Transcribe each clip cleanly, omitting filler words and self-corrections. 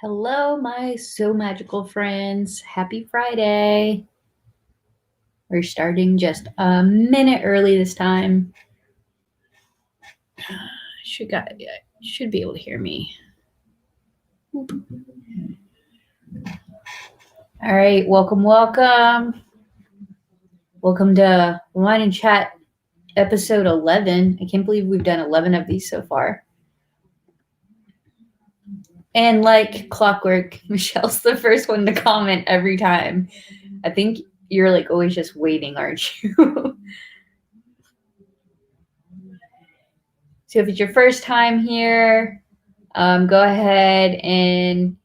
Hello, my so magical friends. Happy Friday. We're starting just a minute early this time. Should be able to hear me. All right, welcome. Welcome to Wine and Chat episode 11. I can't believe we've done 11 of these so far. And like clockwork, Michelle's the first one to comment every time. I think you're like always just waiting, aren't you? So if it's your first time here, go ahead and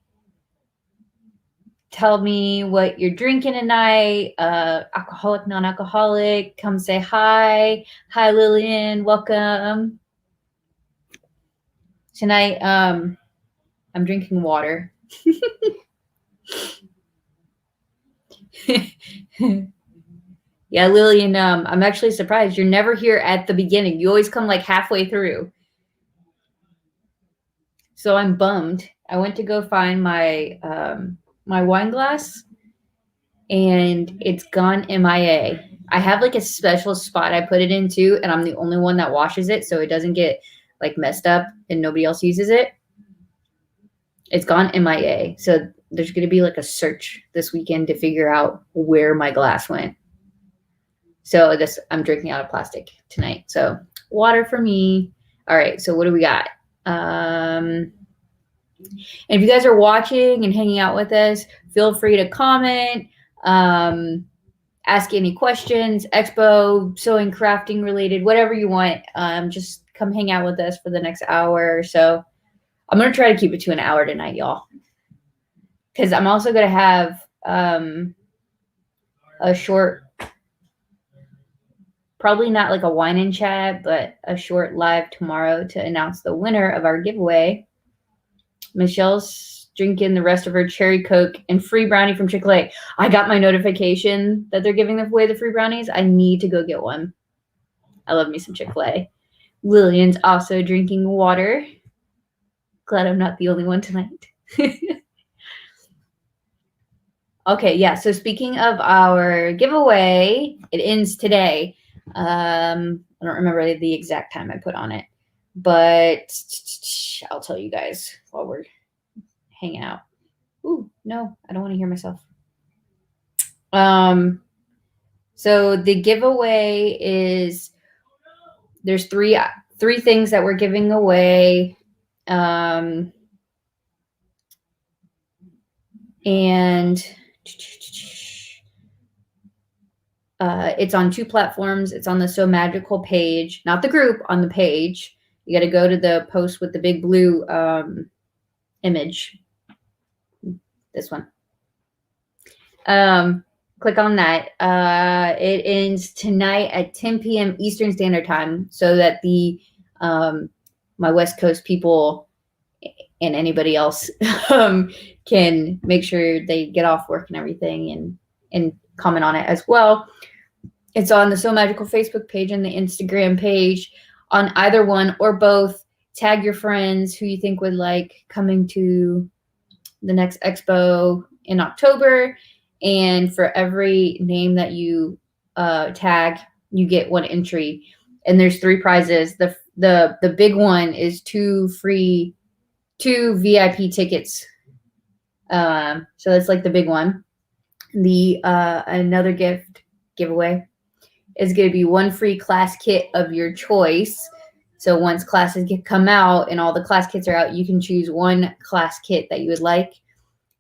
tell me what you're drinking tonight. Alcoholic, non-alcoholic, come say hi. Hi, Lillian, welcome. Tonight, I'm drinking water. Yeah, Lillian, I'm actually surprised. You're never here at the beginning. You always come like halfway through. So I'm bummed. I went to go find my my wine glass, and it's gone MIA. I have like a special spot I put it into, and I'm the only one that washes it, so it doesn't get like messed up and nobody else uses it. It's gone MIA. So there's going to be like a search this weekend to figure out where my glass went. So I'm drinking out of plastic tonight. So water for me. All right. So what do we got? And if you guys are watching and hanging out with us, feel free to comment, ask any questions, expo, sewing, crafting related, whatever you want. Just come hang out with us for the next hour or so. I'm going to try to keep it to an hour tonight, y'all. Because I'm also going to have a short, probably not like a wine and chat, but a short live tomorrow to announce the winner of our giveaway. Michelle's drinking the rest of her cherry Coke and free brownie from Chick-fil-A. I got my notification that they're giving away the free brownies. I need to go get one. I love me some Chick-fil-A. Lillian's also drinking water. Glad I'm not the only one tonight. Okay, yeah. So speaking of our giveaway, it ends today. I don't remember the exact time I put on it, but I'll tell you guys while we're hanging out. Ooh, no, I don't want to hear myself. So the giveaway is there's three things that we're giving away. And it's on two platforms. It's on the Sew Magical page, not the group, on the page. You got to go to the post with the big blue image. This one. Click on that. It ends tonight at 10 p.m. Eastern Standard Time, so that the my West Coast people and anybody else can make sure they get off work and everything and comment on it as well. It's on the Sew Magical Facebook page and the Instagram page. On either one or both, tag your friends who you think would like coming to the next expo in October. And for every name that you tag, you get one entry. And there's 3 prizes. The big one is 2 VIP tickets. So that's like the big one. The another giveaway is going to be 1 free class kit of your choice. So once classes come out and all the class kits are out, you can choose 1 class kit that you would like,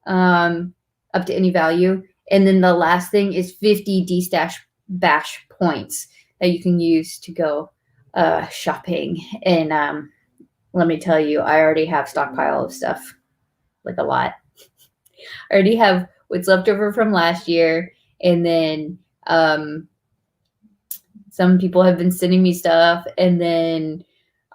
up to any value. And then the last thing is 50 D-Stash Bash points that you can use to go shopping. And let me tell you, I already have stockpile of stuff, like a lot. I already have what's left over from last year. And then some people have been sending me stuff. And then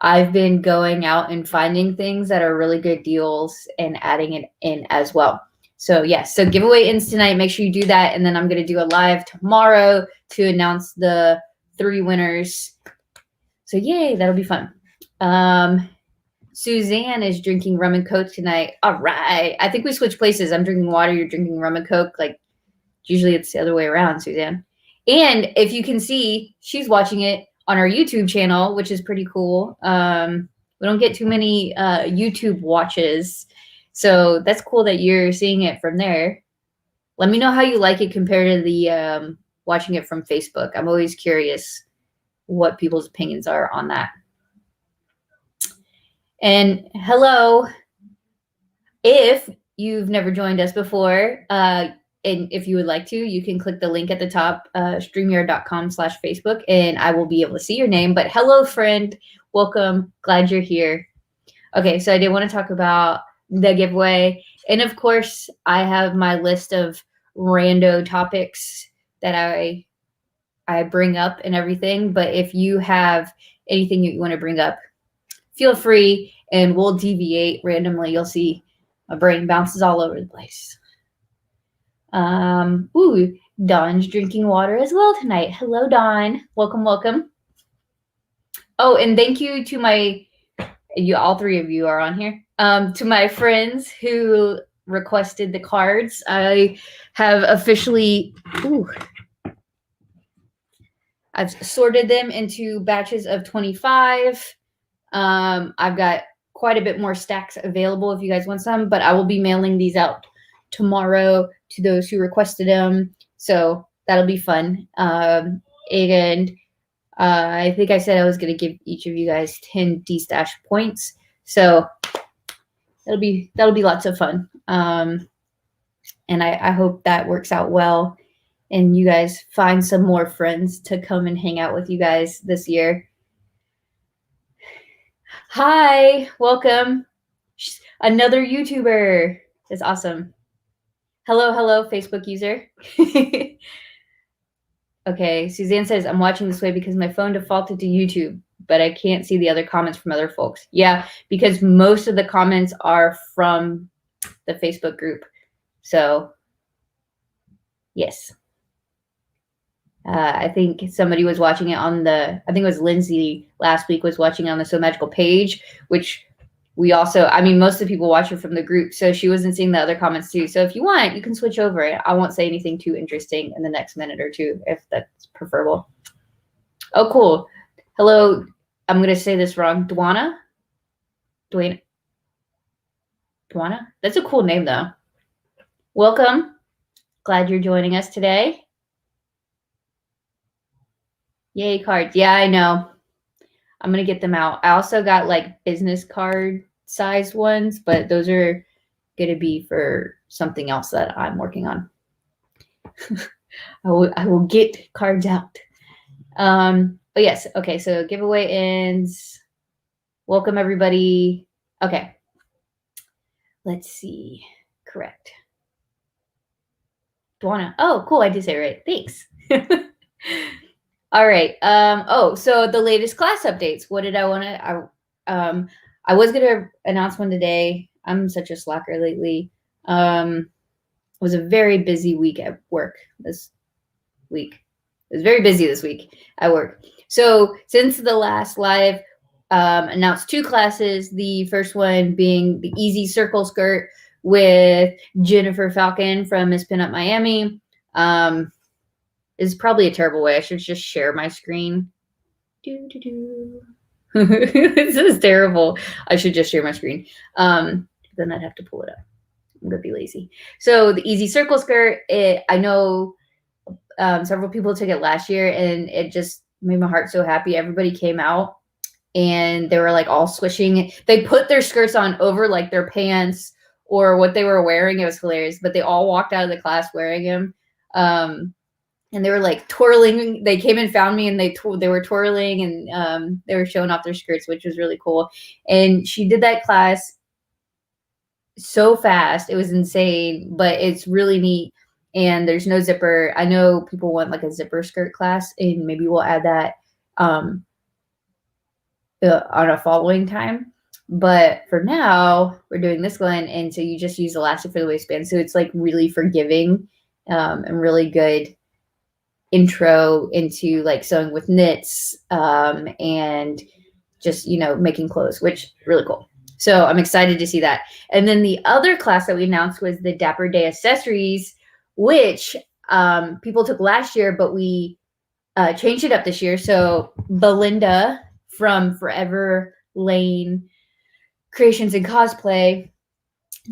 I've been going out and finding things that are really good deals and adding it in as well. So yes, so giveaway ends tonight. Make sure you do that. And then I'm going to do a live tomorrow to announce the 3 winners. So yay, that'll be fun. Suzanne is drinking rum and coke tonight. All right. I think we switched places. I'm drinking water. You're drinking rum and coke. Like usually it's the other way around, Suzanne. And if you can see, she's watching it on our YouTube channel, which is pretty cool. We don't get too many YouTube watches. So that's cool that you're seeing it from there. Let me know how you like it compared to the watching it from Facebook. I'm always curious what people's opinions are on that. And hello, if you've never joined us before, and if you would like to, you can click the link at the top, streamyard.com/Facebook, and I will be able to see your name. But hello, friend. Welcome. Glad you're here. Okay, so I did want to talk about the giveaway. And of course, I have my list of rando topics that I bring up and everything. But if you have anything that you want to bring up, feel free, and we'll deviate randomly. You'll see my brain bounces all over the place. Ooh, Dawn's drinking water as well tonight. Hello, Dawn. Welcome, welcome. Oh, and thank you to all three of you are on here. To my friends who requested the cards. I have officially, I've sorted them into batches of 25. I've got quite a bit more stacks available if you guys want some, but I will be mailing these out tomorrow to those who requested them. So that'll be fun. And I think I said I was going to give each of you guys 10 D-Stash points. So that'll be lots of fun. And I hope that works out well and you guys find some more friends to come and hang out with you guys this year. Hi, welcome. Another YouTuber. That's awesome. Hello, Facebook user. Okay, Suzanne says, I'm watching this way because my phone defaulted to YouTube, but I can't see the other comments from other folks. Yeah, because most of the comments are from the Facebook group. So, yes. I think somebody was watching it on I think it was Lindsay last week was watching on the Sew Magical page, which we also, most of the people watch it from the group, so she wasn't seeing the other comments too. So if you want, you can switch over. I won't say anything too interesting in the next minute or two, if that's preferable. Oh, cool. Hello. I'm going to say this wrong. Dwana? Dwana? That's a cool name, though. Welcome. Glad you're joining us today. Yay, cards. Yeah, I know. I'm going to get them out. I also got like business card size ones, but those are going to be for something else that I'm working on. I will get cards out. But yes. Okay. So giveaway ends. Welcome everybody. Okay. Let's see. Correct. Dwana. Oh, cool. I did say it right. Thanks. All right. So the latest class updates. What did I want to? I was gonna announce one today. I'm such a slacker lately. It was a very busy week at work this week. It was very busy this week at work. So since the last live, announced 2 classes. The first one being the Easy Circle Skirt with Jennifer Falcon from Miss Pinup Miami. Is probably a terrible way. I should just share my screen. This is terrible. I should just share my screen. Then I'd have to pull it up. I'm gonna be lazy. So the Easy Circle Skirt, I know several people took it last year and it just made my heart so happy. Everybody came out and they were like all swishing. They put their skirts on over like their pants or what they were wearing. It was hilarious, but they all walked out of the class wearing them. And they were like twirling. They came and found me and they were twirling and they were showing off their skirts, which was really cool. And she did that class so fast. It was insane, but it's really neat. And there's no zipper. I know people want like a zipper skirt class and maybe we'll add that on a following time. But for now, we're doing this one. And so you just use elastic for the waistband. So it's like really forgiving and really good intro into like sewing with knits and just, making clothes, which really cool. So I'm excited to see that. And then the other class that we announced was the Dapper Day Accessories, which people took last year, but we changed it up this year. So Belinda from Forever Lane Creations and Cosplay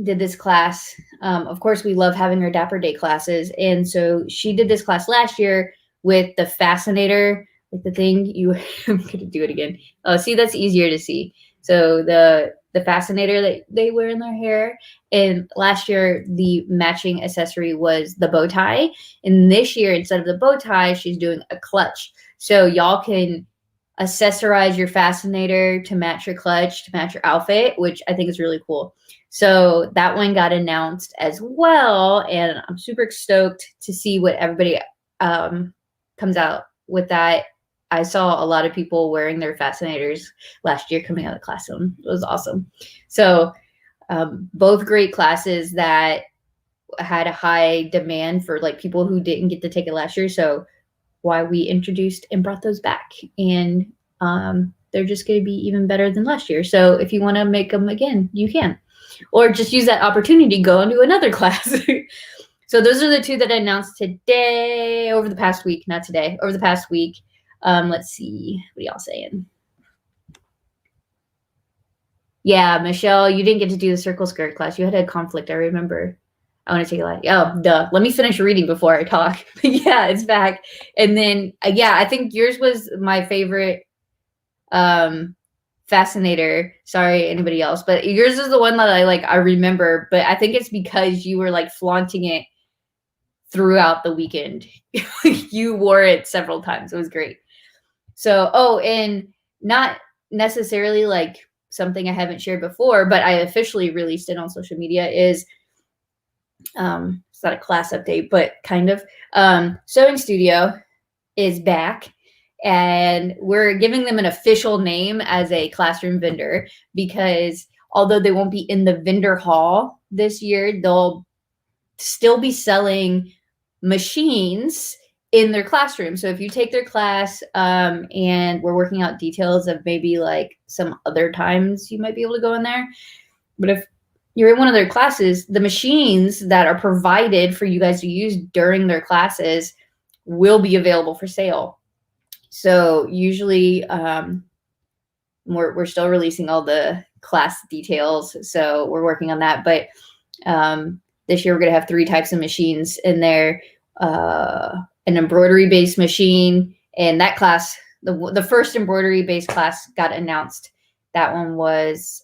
did this class. Of course, we love having our Dapper Day classes. And so she did this class last year with the Fascinator, like the thing you, I'm going to do it again. Oh, see, that's easier to see. So the Fascinator that they wear in their hair. And last year, the matching accessory was the bow tie. And this year, instead of the bow tie, she's doing a clutch. So y'all can accessorize your Fascinator to match your clutch, to match your outfit, which I think is really cool. So that one got announced as well. And I'm super stoked to see what everybody comes out with that. I saw a lot of people wearing their Fascinators last year coming out of the classroom. It was awesome. So both great classes that had a high demand for like people who didn't get to take it last year. So why we introduced and brought those back. And they're just going to be even better than last year. So if you want to make them again, you can. Or just use that opportunity to go into another class. So those are the two that I announced today, over the past week, not today, over the past week. Let's see, what are y'all saying? Yeah, Michelle, you didn't get to do the circle skirt class. You had a conflict, I remember. I want to take a like, oh, duh. Let me finish reading before I talk. Yeah, it's back. And then, yeah, I think yours was my favorite Fascinator. Sorry, anybody else, but yours is the one that I remember. But I think it's because you were like flaunting it throughout the weekend. You wore it several times. It was great. So, oh, and not necessarily like something I haven't shared before, but I officially released it on social media is it's not a class update, but kind of. Sewing Studio is back, and we're giving them an official name as a classroom vendor because although they won't be in the vendor hall this year, they'll still be selling machines in their classroom. So if you take their class and we're working out details of maybe like some other times you might be able to go in there. But if you're in one of their classes, the machines that are provided for you guys to use during their classes will be available for sale. So usually we're still releasing all the class details. So we're working on that. But this year we're going to have 3 types of machines in there. An embroidery-based machine. And that class, the first embroidery-based class got announced. That one was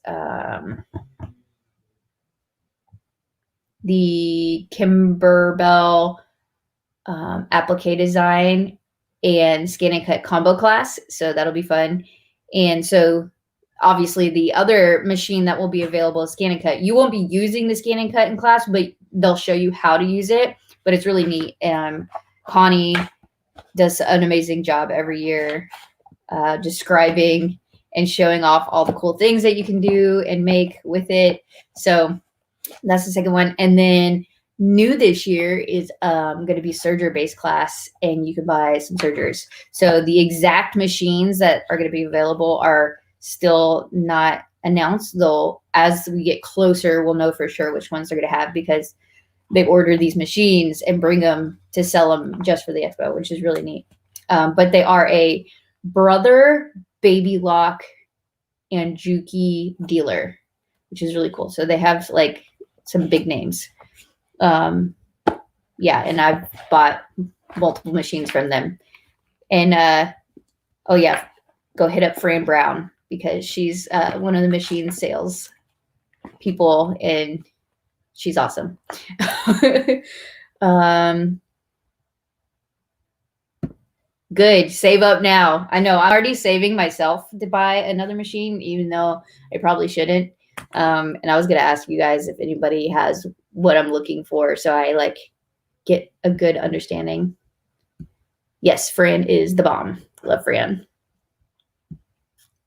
the Kimberbell applique design and scan and cut combo class. So that'll be fun. And so obviously the other machine that will be available is scan and cut. You won't be using the scan and cut in class, but they'll show you how to use it. But it's really neat. Connie does an amazing job every year describing and showing off all the cool things that you can do and make with it. So that's the second one. And then new this year is going to be serger-based class, and you can buy some sergers. So the exact machines that are going to be available are still not announced, though as we get closer, we'll know for sure which ones they're going to have because they order these machines and bring them to sell them just for the expo, which is really neat. But they are a Brother, Baby Lock, and Juki dealer, which is really cool. So they have like some big names. Yeah, and I've bought multiple machines from them. And oh yeah, go hit up Fran Brown because she's one of the machine sales people, and she's awesome. Good. Save up now. I know I'm already saving myself to buy another machine, even though I probably shouldn't. And I was going to ask you guys if anybody has what I'm looking for, so I like get a good understanding. Yes, Fran is the bomb. Love Fran.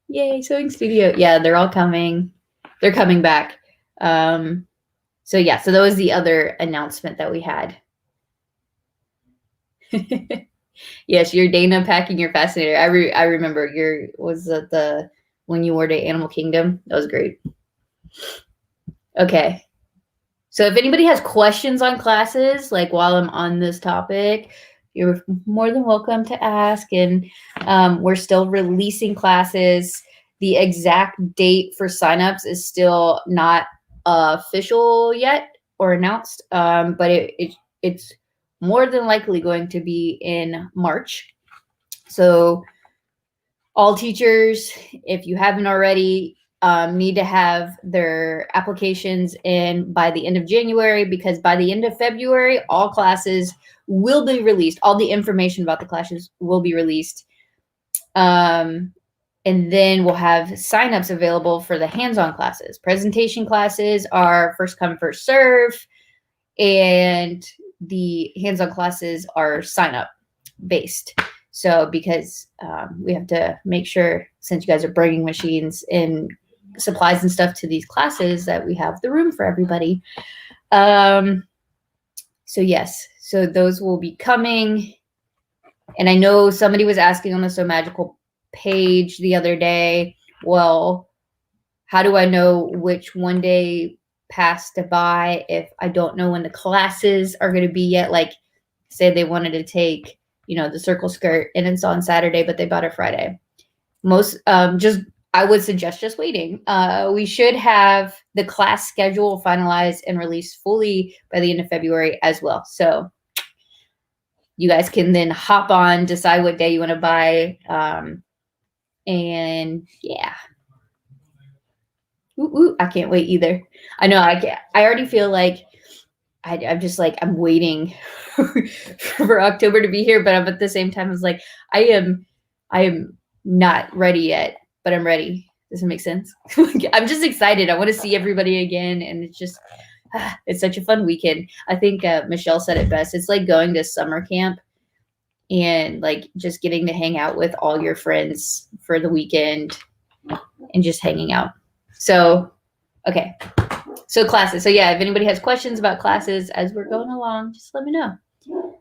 Yay, Sewing Studio. Yeah, they're all coming. They're coming back. So yeah, so that was the other announcement that we had. Yes, your Dana packing your Fascinator. I remember was the when you wore to Animal Kingdom. That was great. Okay. So if anybody has questions on classes, like while I'm on this topic, you're more than welcome to ask. And we're still releasing classes. The exact date for signups is still not official yet or announced, but it's more than likely going to be in March. So all teachers, if you haven't already, need to have their applications in by the end of January, because by the end of February, all classes will be released. All the information about the classes will be released. And then we'll have signups available for the hands-on classes. Presentation classes are first come, first serve, and the hands-on classes are sign-up based. So because we have to make sure, since you guys are bringing machines and supplies and stuff to these classes, that we have the room for everybody. So yes, so those will be coming. And I know somebody was asking on the Sew Magical page the other day, well, how do I know which one day pass to buy if I don't know when the classes are going to be yet? Like, say they wanted to take, the circle skirt and it's on Saturday, but they bought it Friday. I would suggest just waiting. We should have the class schedule finalized and released fully by the end of February as well. So you guys can then hop on, decide what day you want to buy. And yeah. Ooh, I can't wait either. I know I already feel like I'm just like, I'm waiting for October to be here, but I'm at the same time, I was like, I am not ready yet, but I'm ready. Does it make sense? I'm just excited. I want to see everybody again. And it's just, it's such a fun weekend. I think Michelle said it best. It's like going to summer camp and like just getting to hang out with all your friends for the weekend and just hanging out. So, okay. So classes. So yeah, if anybody has questions about classes as we're going along, just let me know.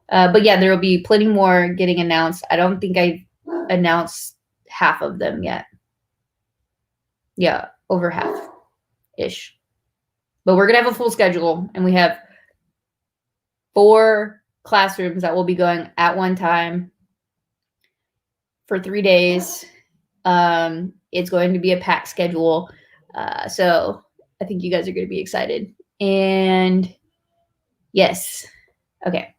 But yeah, there will be plenty more getting announced. I don't think I've announced half of them yet. Yeah, over half-ish. But we're going to have a full schedule, and we have 4 classrooms that will be going at one time for 3 days. It's going to be a packed schedule. So I think you guys are going to be excited. And yes. Okay.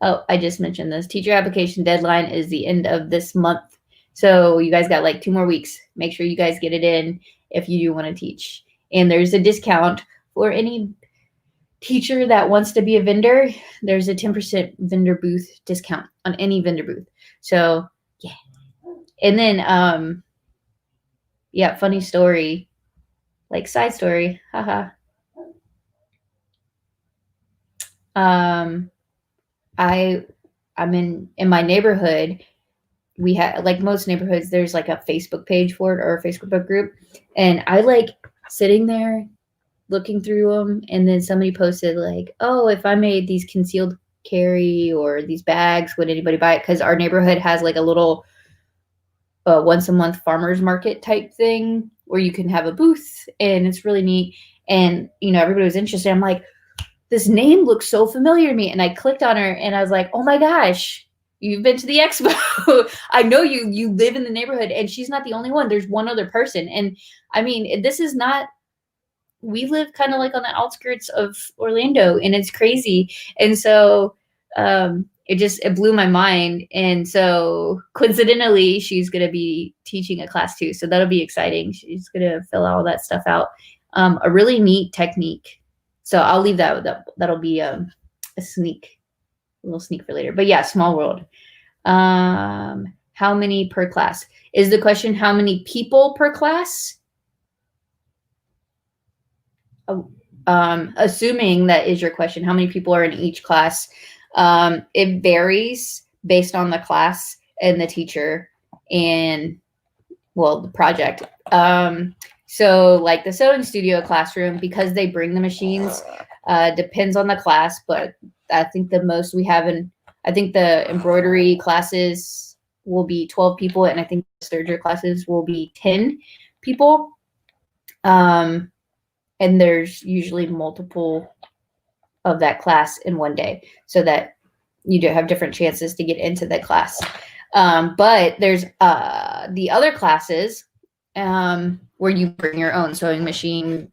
Oh, I just mentioned this. Teacher application deadline is the end of this month. So you guys got like 2 more weeks. Make sure you guys get it in if you do want to teach. And there's a discount for any teacher that wants to be a vendor. There's a 10% vendor booth discount on any vendor booth. So yeah. And then, yeah, funny story, like side story. Haha. I'm in my neighborhood. We have, like most neighborhoods, there's like a Facebook page for it or a Facebook group. And I like sitting there looking through them. And then somebody posted like, oh, if I made these concealed carry or these bags, would anybody buy it? Because our neighborhood has like a little once a month farmers market type thing where you can have a booth, and it's really neat. And, everybody was interested. I'm like, this name looks so familiar to me. And I clicked on her and I was like, oh my gosh, you've been to the expo. I know you live in the neighborhood, and she's not the only one. There's one other person. And I mean, this is not, we live kind of like on the outskirts of Orlando, and it's crazy. And so it blew my mind. And so coincidentally, she's going to be teaching a class too. So that'll be exciting. She's going to fill all that stuff out. A really neat technique. So I'll leave that'll be a little sneak for later. But yeah, small world. How many per class? Is the question how many people per class? Assuming that is your question, how many people are in each class? It varies based on the class and the teacher and, well, the project. So like the sewing studio classroom, because they bring the machines, depends on the class, but I think the most we have I think the embroidery classes will be 12 people, and I think the serger classes will be 10 people. And there's usually multiple of that class in one day, so that you do have different chances to get into the class. But there's the other classes where you bring your own sewing machine,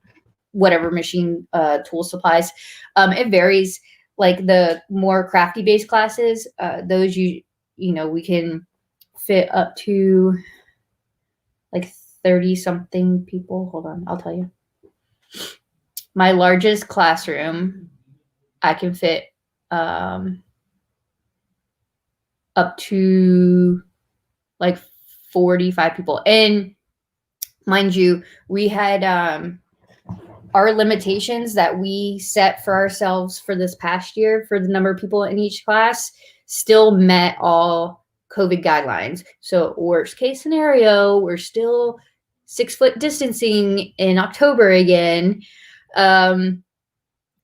whatever machine, tool supplies. It varies. Like the more crafty based classes, those we can fit up to like 30 something people. Hold on, I'll tell you. My largest classroom, I can fit up to like 45 people. And mind you, we had our limitations that we set for ourselves for this past year for the number of people in each class still met all COVID guidelines. So worst case scenario, we're still 6-foot distancing in October again.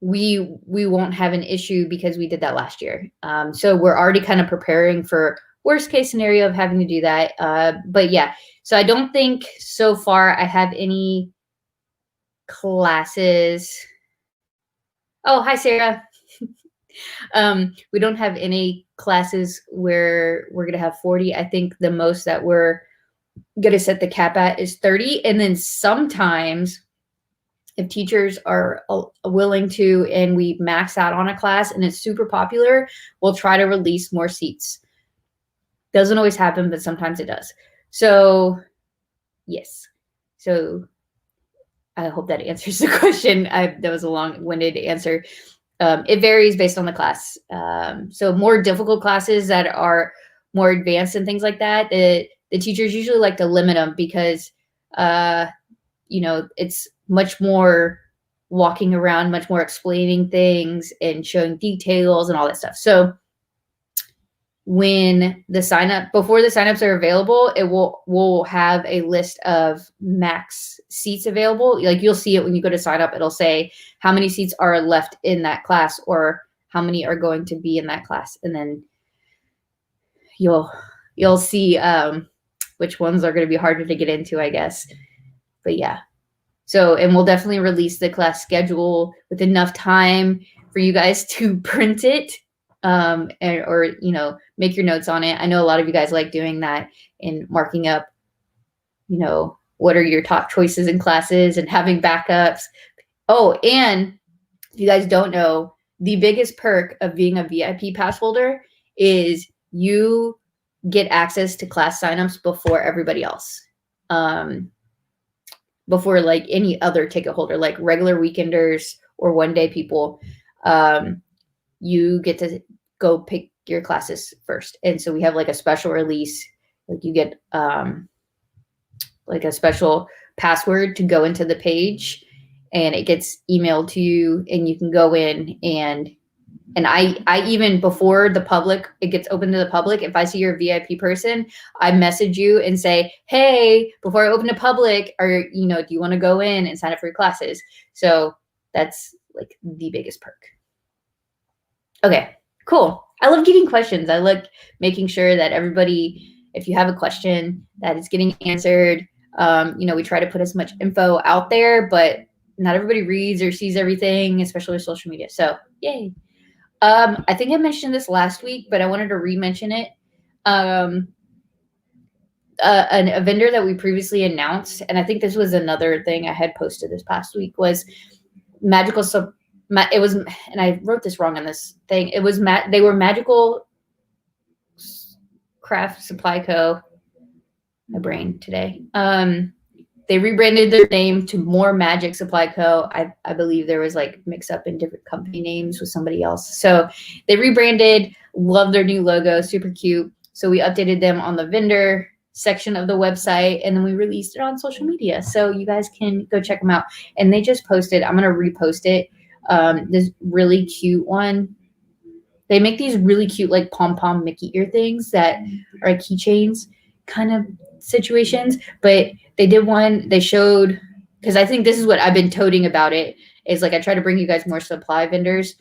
We won't have an issue because we did that last year. So we're already kind of preparing for worst case scenario of having to do that. But yeah, so I don't think so far I have any classes. Oh, hi, Sarah. We don't have any classes where we're going to have 40. I think the most that we're going to set the cap at is 30. And then sometimes if teachers are willing to, and we max out on a class and it's super popular, we'll try to release more seats. Doesn't always happen, but sometimes it does. So yes. So I hope that answers the question. That was a long-winded answer. It varies based on the class. So more difficult classes that are more advanced and things like that, the teachers usually like to limit them because, it's much more walking around, much more explaining things and showing details and all that stuff. So when the before the signups are available, we'll have a list of max seats available. Like you'll see it when you go to sign up, it'll say how many seats are left in that class or how many are going to be in that class. And then you'll see which ones are going to be harder to get into, I guess. But yeah. So, and we'll definitely release the class schedule with enough time for you guys to print it. Or make your notes on it. I know a lot of you guys like doing that and marking up, what are your top choices in classes and having backups. Oh, and if you guys don't know, the biggest perk of being a VIP pass holder is you get access to class signups before everybody else. Before like any other ticket holder, like regular weekenders or one-day people. You get to go pick your classes first. And so we have like a special release, like you get like a special password to go into the page and it gets emailed to you and you can go in and I even before the public, it gets open to the public. If I see you're a VIP person, I message you and say, hey, before I open to public, do you want to go in and sign up for your classes? So that's like the biggest perk. Okay, cool. I love getting questions. I like making sure that everybody, if you have a question, that it's getting answered. We try to put as much info out there, but not everybody reads or sees everything, especially with social media. So yay. I think I mentioned this last week, but I wanted to re-mention it. A vendor that we previously announced, and I think this was another thing I had posted this past week, was Magical it was, and I wrote this wrong on this thing. It was they were Magical Craft Supply Co. My brain today. They rebranded their name to More Magic Supply Co. I believe there was like mix up in different company names with somebody else. So they rebranded, love their new logo, super cute. So we updated them on the vendor section of the website and then we released it on social media. So you guys can go check them out. And they just posted, I'm going to repost it. This really cute one. They make these really cute like pom-pom Mickey ear things that are like keychains kind of situations, but they did one, they showed, because I think this is what I've been toting about it, is like I try to bring you guys more supply vendors.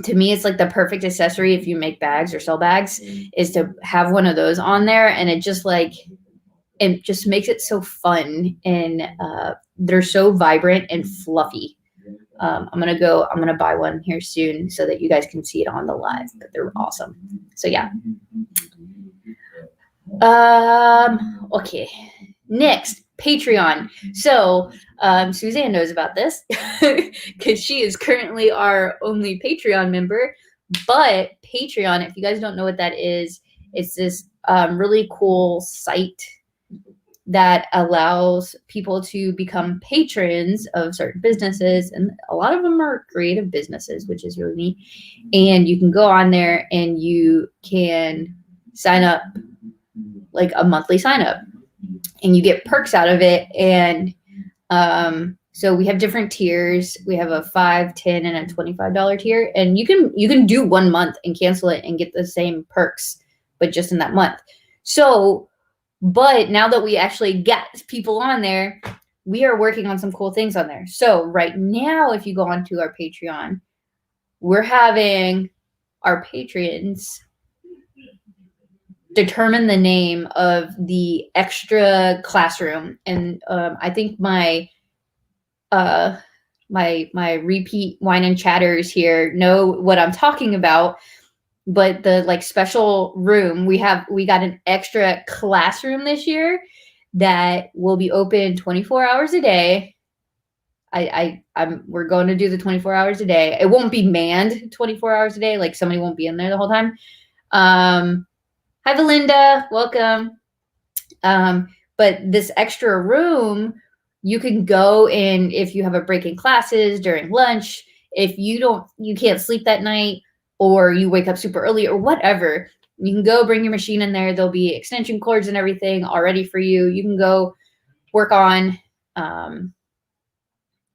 To me, it's like the perfect accessory if you make bags or sell bags, is to have one of those on there, and it just makes it so fun and they're so vibrant and fluffy. I'm gonna buy one here soon so that you guys can see it on the live, but they're awesome. So yeah. Okay. Next, Patreon. So Suzanne knows about this because she is currently our only Patreon member. But Patreon, if you guys don't know what that is, it's this really cool site that allows people to become patrons of certain businesses. And a lot of them are creative businesses, which is really neat. And you can go on there and you can sign up, like a monthly sign up, and you get perks out of it. And so we have different tiers. We have a $5, $10, and a $25 tier, and you can do 1 month and cancel it and get the same perks, but just in that month. So, but now that we actually got people on there, we are working on some cool things on there. So right now, if you go onto our Patreon, we're having our patrons determine the name of the extra classroom. And I think my repeat wine and chatters here know what I'm talking about. But the like special room, we got an extra classroom this year that will be open 24 hours a day. We're going to do the 24 hours a day. It won't be manned 24 hours a day. Like somebody won't be in there the whole time. Hi, Belinda. Welcome. But this extra room, you can go in if you have a break in classes during lunch. If you can't sleep that night, or you wake up super early or whatever, you can go bring your machine in there. There'll be extension cords and everything all ready for you. You can go work on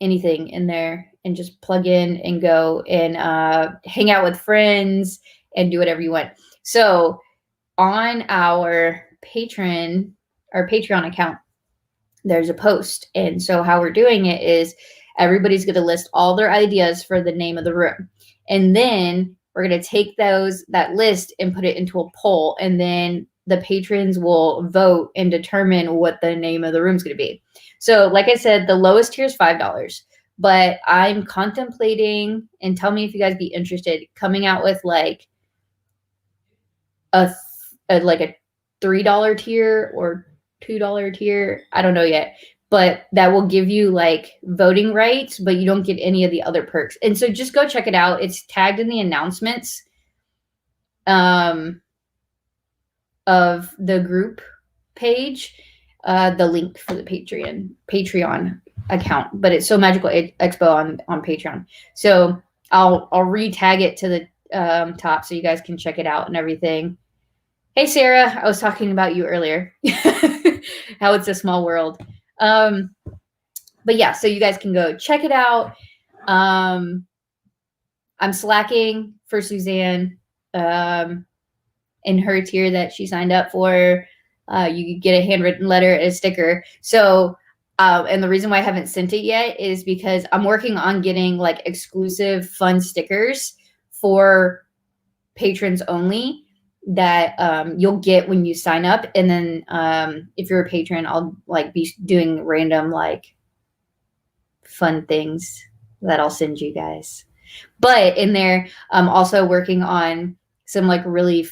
anything in there and just plug in and go and hang out with friends and do whatever you want. So on our Patreon account, there's a post. And so how we're doing it is everybody's going to list all their ideas for the name of the room. And then we're going to take that list and put it into a poll. And then the patrons will vote and determine what the name of the room is going to be. So like I said, the lowest tier is $5, but I'm contemplating, and tell me if you guys be interested, coming out with like a $3 tier or $2 tier. I don't know yet, but that will give you like voting rights, but you don't get any of the other perks. And so just go check it out. It's tagged in the announcements of the group page, the link for the Patreon account, but it's Sew Magical Expo on Patreon. So I'll re-tag it to the top so you guys can check it out and everything. Hey, Sarah, I was talking about you earlier, how it's a small world. But yeah, so you guys can go check it out. I'm slacking for Suzanne in her tier that she signed up for. You could get a handwritten letter and a sticker. So, and the reason why I haven't sent it yet is because I'm working on getting like exclusive fun stickers for patrons only that you'll get when you sign up. And then if you're a patron, I'll like be doing random like fun things that I'll send you guys. But in there, I'm also working on some like really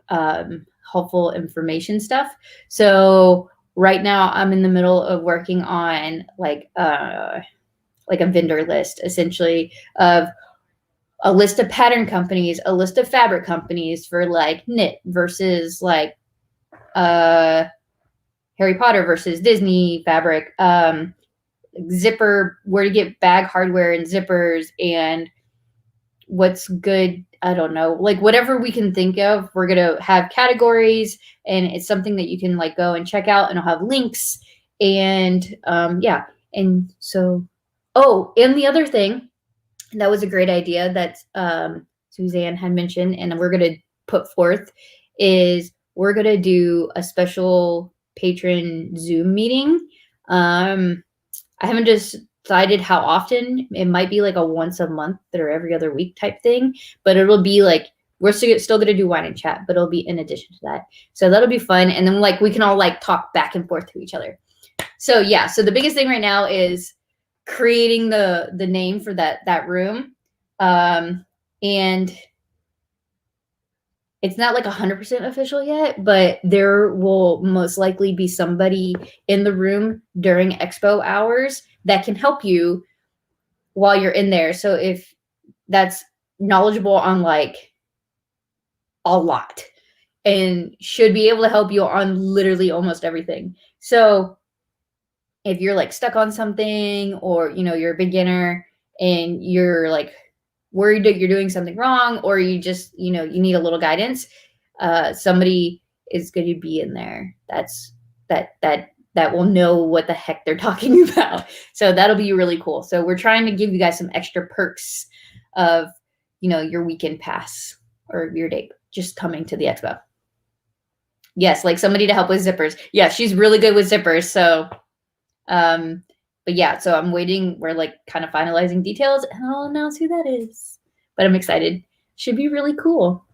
helpful information stuff. So right now I'm in the middle of working on like a vendor list, essentially, of a list of pattern companies, a list of fabric companies for like knit versus like Harry Potter versus Disney fabric, zipper, where to get bag hardware and zippers, and what's good. I don't know, like whatever we can think of, we're going to have categories, and it's something that you can like go and check out, and I'll have links. And yeah. And so, oh, and the other thing, that was a great idea that Suzanne had mentioned, and we're going to put forth, is we're going to do a special patron Zoom meeting. I haven't decided how often. It might be like a once a month or every other week type thing, but it'll be like, we're still going to do wine and chat, but it'll be in addition to that. So that'll be fun. And then like we can all like talk back and forth to each other. So yeah, so the biggest thing right now is creating the name for that room. And it's not like 100% official yet, but there will most likely be somebody in the room during expo hours that can help you while you're in there. So if that's knowledgeable on like a lot and should be able to help you on literally almost everything. So if you're like stuck on something, or you're a beginner and you're like worried that you're doing something wrong, or you just you need a little guidance, somebody is going to be in there that will know what the heck they're talking about. So that'll be really cool. So we're trying to give you guys some extra perks of your weekend pass or your day just coming to the expo. Yes, like somebody to help with zippers. Yeah, she's really good with zippers. So but yeah, so I'm waiting. We're like kind of finalizing details, and I'll announce who that is. But I'm excited. Should be really cool.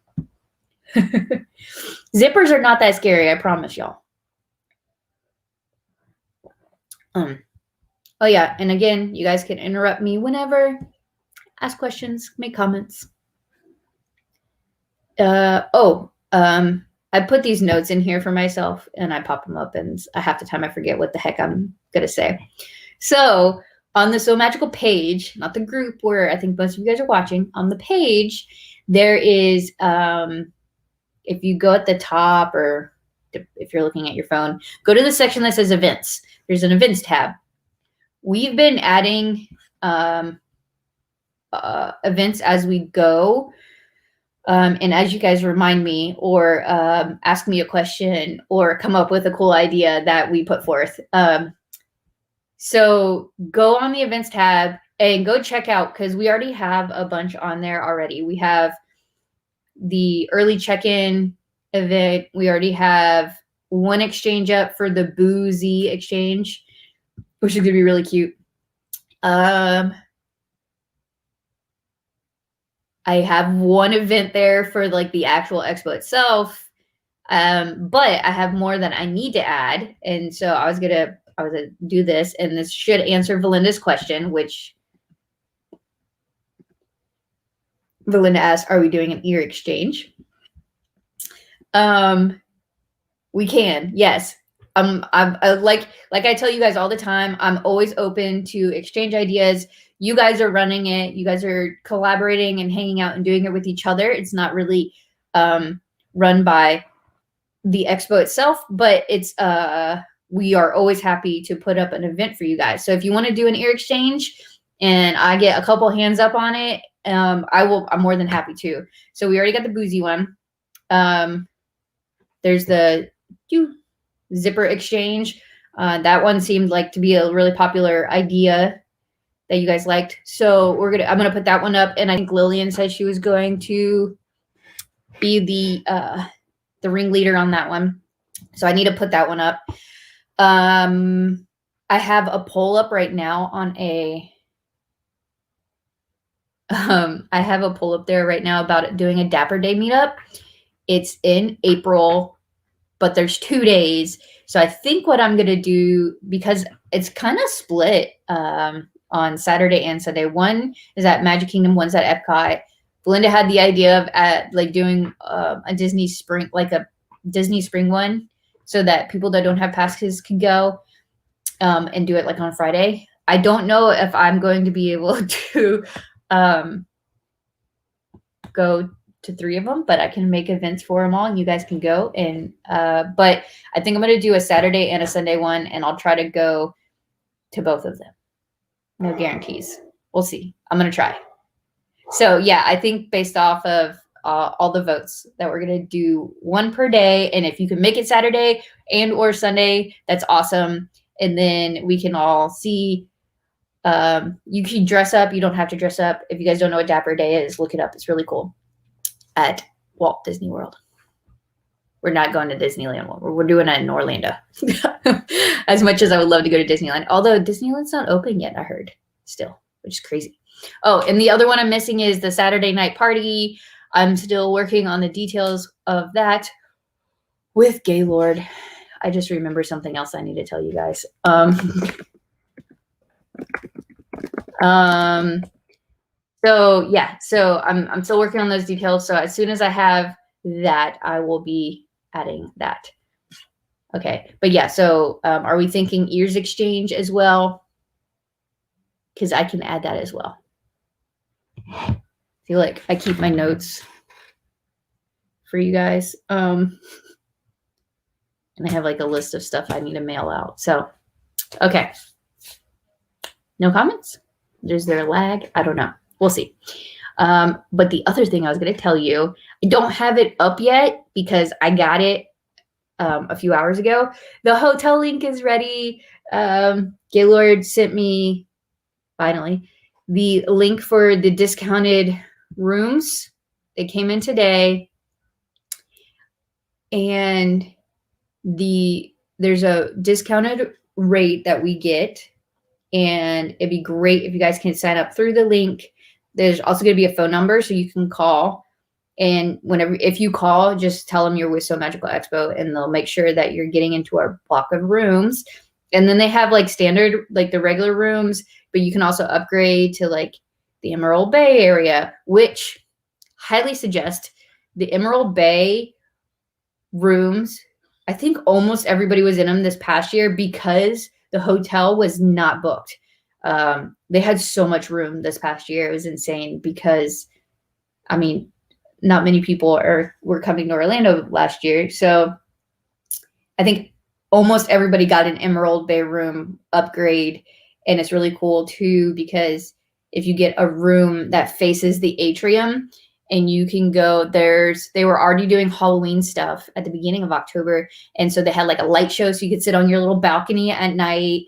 Zippers are not that scary, I promise y'all. Oh yeah, and again, you guys can interrupt me whenever, ask questions, make comments. I put these notes in here for myself, and I pop them up, and half the time I forget what the heck I'm gonna say. So on the Sew Magical page, not the group where I think most of you guys are watching, on the page, there is, if you go at the top, or if you're looking at your phone, go to the section that says events. There's an events tab. We've been adding events as we go. And as you guys remind me, or ask me a question, or come up with a cool idea that we put forth. So go on the events tab and go check out, because we already have a bunch on there already. We have the early check-in event. We already have one exchange up for the Boozy exchange, which is going to be really cute. I have one event there for like the actual expo itself. But I have more that I need to add. And so I was gonna do this, and this should answer Valinda's question, which Valinda asked, are we doing an ear exchange? We can, yes. I like I tell you guys all the time, I'm always open to exchange ideas. You guys are running it. You guys are collaborating and hanging out and doing it with each other. It's not really run by the expo itself, but it's we are always happy to put up an event for you guys. So if you want to do an ear exchange and I get a couple hands up on it, I'm more than happy to. So we already got the Boozy one. There's the zipper exchange. That one seemed like to be a really popular idea that you guys liked. So I'm gonna put that one up, and I think Lillian said she was going to be the ringleader on that one. So I need to put that one up. I have a poll up right now on I have a poll up there right now about doing a Dapper Day meetup. It's in April, but there's 2 days. So I think what I'm going to do, because it's kind of split on Saturday and Sunday. One is at Magic Kingdom, one's at Epcot. Belinda had the idea of doing a Disney Spring, like a Disney Spring one, so that people that don't have passes can go and do it like on Friday. I don't know if I'm going to be able to go to 3 of them, but I can make events for them all, and you guys can go. And but I think I'm going to do a Saturday and a Sunday one, and I'll try to go to both of them. No guarantees. We'll see. I'm going to try. So yeah, I think based off of all the votes that we're going to do one per day. And if you can make it Saturday and or Sunday, that's awesome. And then we can all see, you can dress up. You don't have to dress up. If you guys don't know what Dapper Day is, look it up. It's really cool. At Walt Disney World. We're not going to Disneyland. We're doing it in Orlando. As much as I would love to go to Disneyland. Although Disneyland's not open yet, I heard. Still, which is crazy. Oh, and the other one I'm missing is the Saturday night party. I'm still working on the details of that with Gaylord. I just remember something else I need to tell you guys. So yeah, so I'm still working on those details. So as soon as I have that, I will be adding that. Okay, but yeah, so are we thinking ears exchange as well? Because I can add that as well. I feel like I keep my notes for you guys. And I have like a list of stuff I need to mail out. So, okay. No comments? Is there a lag? I don't know. We'll see. But the other thing I was going to tell you, I don't have it up yet because I got it a few hours ago. The hotel link is ready. Gaylord sent me, finally, the link for the discounted rooms. They came in today. And there's a discounted rate that we get. And it'd be great if you guys can sign up through the link. There's also going to be a phone number so you can call. And if you call, just tell them you're with Sew Magical Expo and they'll make sure that you're getting into our block of rooms. And then they have like standard, like the regular rooms, but you can also upgrade to like the Emerald Bay area, which highly suggest the Emerald Bay rooms. I think almost everybody was in them this past year because the hotel was not booked. They had so much room this past year. It was insane because, I mean, not many people were coming to Orlando last year. So I think almost everybody got an Emerald Bay room upgrade. And it's really cool too, because if you get a room that faces the atrium and you can go, they were already doing Halloween stuff at the beginning of October. And so they had like a light show. So you could sit on your little balcony at night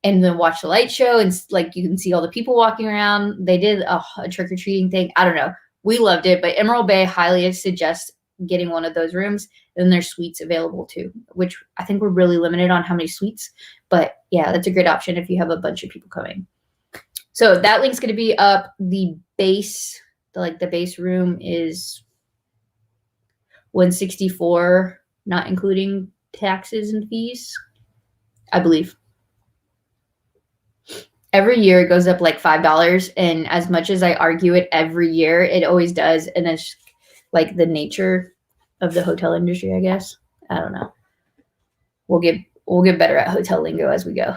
and then watch the light show. And like, you can see all the people walking around. They did a trick-or-treating thing. I don't know. We loved it, but Emerald Bay highly suggests getting one of those rooms. And there's suites available too, which I think we're really limited on how many suites. But yeah, that's a great option if you have a bunch of people coming. So that link's going to be up. The base room is $164, not including taxes and fees, I believe. Every year it goes up like $5, and as much as I argue it every year, it always does. And it's like the nature of the hotel industry, I guess. I don't know. We'll get better at hotel lingo as we go.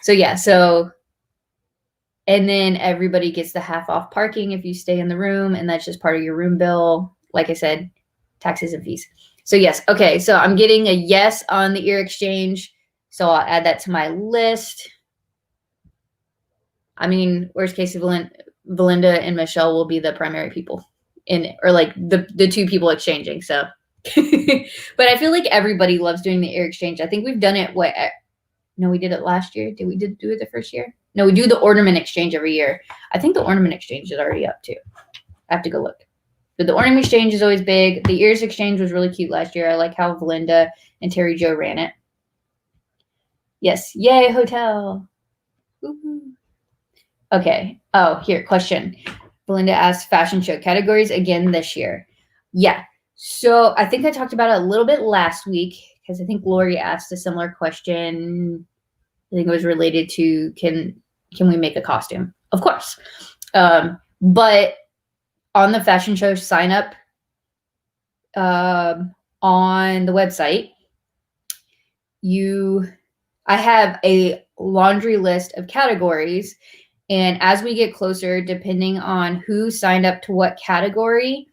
So yeah, and then everybody gets the half off parking if you stay in the room, and that's just part of your room bill. Like I said, taxes and fees. So yes, okay, so I'm getting a yes on the ear exchange. So I'll add that to my list. I mean, worst case, Valinda and Michelle will be the primary people or like the two people exchanging. So, but I feel like everybody loves doing the ear exchange. I think we've done it. No, we did it last year. Did we do it the first year? No, we do the ornament exchange every year. I think the ornament exchange is already up too. I have to go look. But the ornament exchange is always big. The ears exchange was really cute last year. I like how Valinda and Terry Jo ran it. Yes. Yay, hotel. Woo-hoo. Okay. Oh, here, question. Belinda asked fashion show categories again this year. Yeah. So I think I talked about it a little bit last week because I think Lori asked a similar question. I think it was related to can we make a costume? Of course. But on the fashion show sign up on the website, I have a laundry list of categories. And as we get closer, depending on who signed up to what category,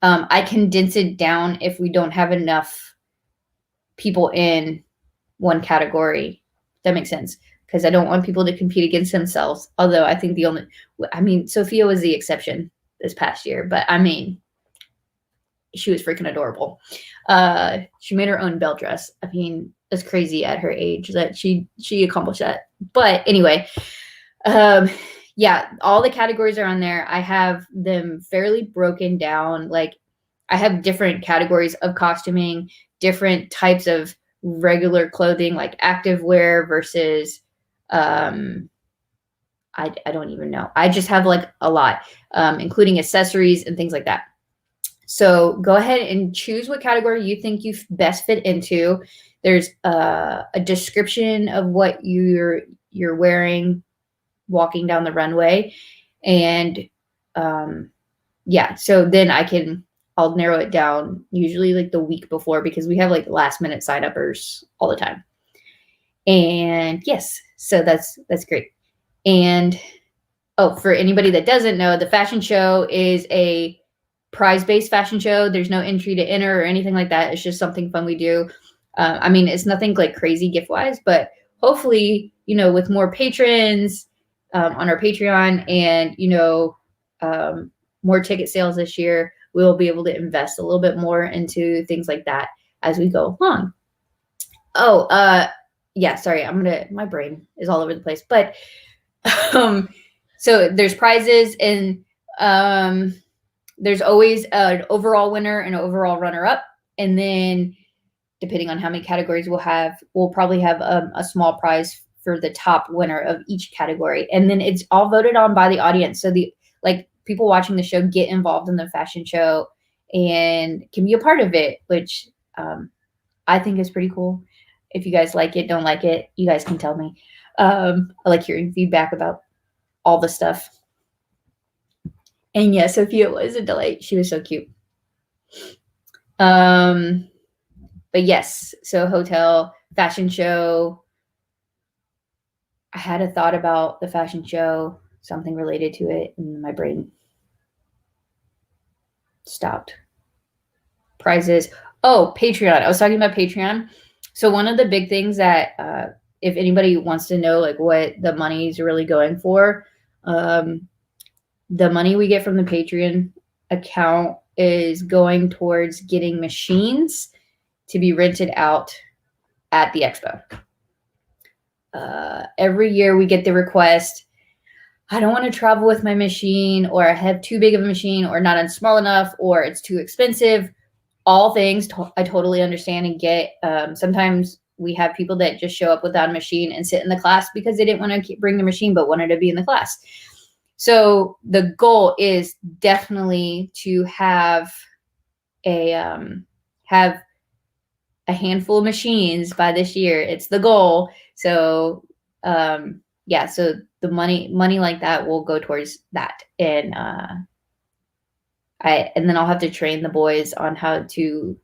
I condense it down if we don't have enough people in one category. That makes sense. Because I don't want people to compete against themselves. Although I think Sophia was the exception this past year. But I mean, she was freaking adorable. She made her own belt dress. I mean, it's crazy at her age that she accomplished that. But anyway, yeah, all the categories are on there. I have them fairly broken down. Like I have different categories of costuming, different types of regular clothing, like active wear versus, I don't even know. I just have like a lot, including accessories and things like that. So go ahead and choose what category you think you best fit into. There's a description of what you're wearing walking down the runway, and yeah, so then I'll narrow it down usually like the week before, because we have like last minute sign uppers all the time. And yes, so that's great. And oh, for anybody that doesn't know, the fashion show is a prize-based fashion show. There's no entry to enter or anything like that. It's just something fun we do. I mean, it's nothing like crazy gift-wise, but hopefully, with more patrons on our Patreon and, more ticket sales this year, we'll be able to invest a little bit more into things like that as we go along. Oh, yeah, sorry, my brain is all over the place, but so there's prizes, and there's always an overall winner and an overall runner-up, and then depending on how many categories we'll probably have a small prize for the top winner of each category, and then it's all voted on by the audience. So people watching the show get involved in the fashion show and can be a part of it, which I think is pretty cool. If you guys like it, don't like it, you guys can tell me. I like hearing feedback about all the stuff. And yeah, Sophia was a delight. She was so cute. But yes, so hotel, fashion show. I had a thought about the fashion show, something related to it, and my brain stopped. Prizes. Oh, Patreon. I was talking about Patreon. So one of the big things that if anybody wants to know like what the money is really going for, the money we get from the Patreon account is going towards getting machines to be rented out at the expo. Every year we get the request, I don't want to travel with my machine, or I have too big of a machine, or not small enough, or it's too expensive. All things I totally understand and get. Sometimes we have people that just show up without a machine and sit in the class because they didn't want to bring the machine but wanted to be in the class. So the goal is definitely to have a handful of machines by this year. It's the goal. So yeah, so the money like that will go towards that, and then I'll have to train the boys on how to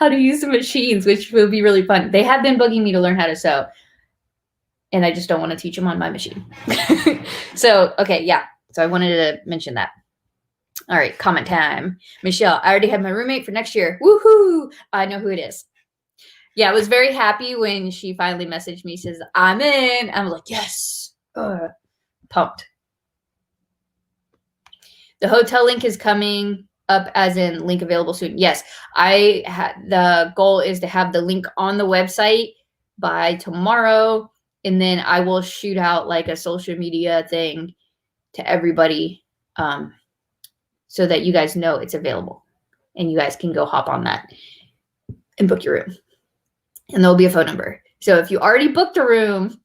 use the machines, which will be really fun. They have been bugging me to learn how to sew, and I just don't want to teach them on my machine. So, okay, yeah. So I wanted to mention that. All right, comment time. Michelle, I already have my roommate for next year. Woohoo! I know who it is. Yeah, I was very happy when she finally messaged me, says, I'm in. I'm like, yes. Pumped. The hotel link is coming up, as in link available soon. Yes, the goal is to have the link on the website by tomorrow, and then I will shoot out like a social media thing to everybody, so that you guys know it's available, and you guys can go hop on that and book your room. And there'll be a phone number. So if you already booked a room,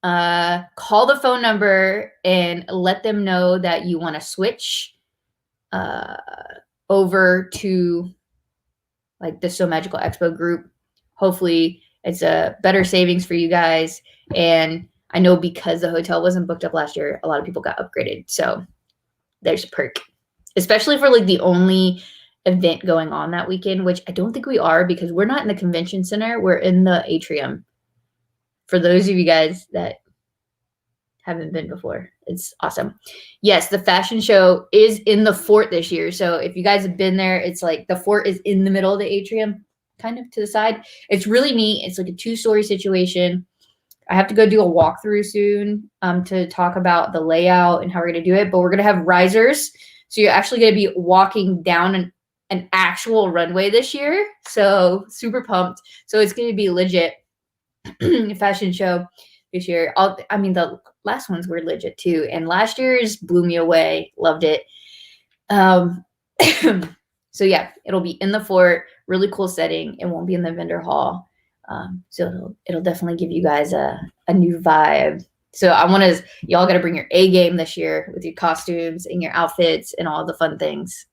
call the phone number and let them know that you want to switch over to like the Sew Magical Expo group. Hopefully it's a better savings for you guys. And I know because the hotel wasn't booked up last year, a lot of people got upgraded. So there's a perk, especially for like the only event going on that weekend, which I don't think we are, because we're not in the convention center. We're in the atrium. For those of you guys that haven't been before, it's awesome. Yes, the fashion show is in the fort this year. So if you guys have been there, it's like the fort is in the middle of the atrium, kind of to the side. It's really neat. It's like a 2-story situation. I have to go do a walkthrough soon to talk about the layout and how we're going to do it. But we're going to have risers. So you're actually going to be walking down an actual runway this year. So super pumped. So it's going to be legit fashion show this year. I mean, the last ones were legit too. And last year's blew me away. Loved it. So yeah, it'll be in the fort. Really cool setting. It won't be in the vendor hall. So it'll definitely give you guys a new vibe. So y'all got to bring your A game this year with your costumes and your outfits and all the fun things.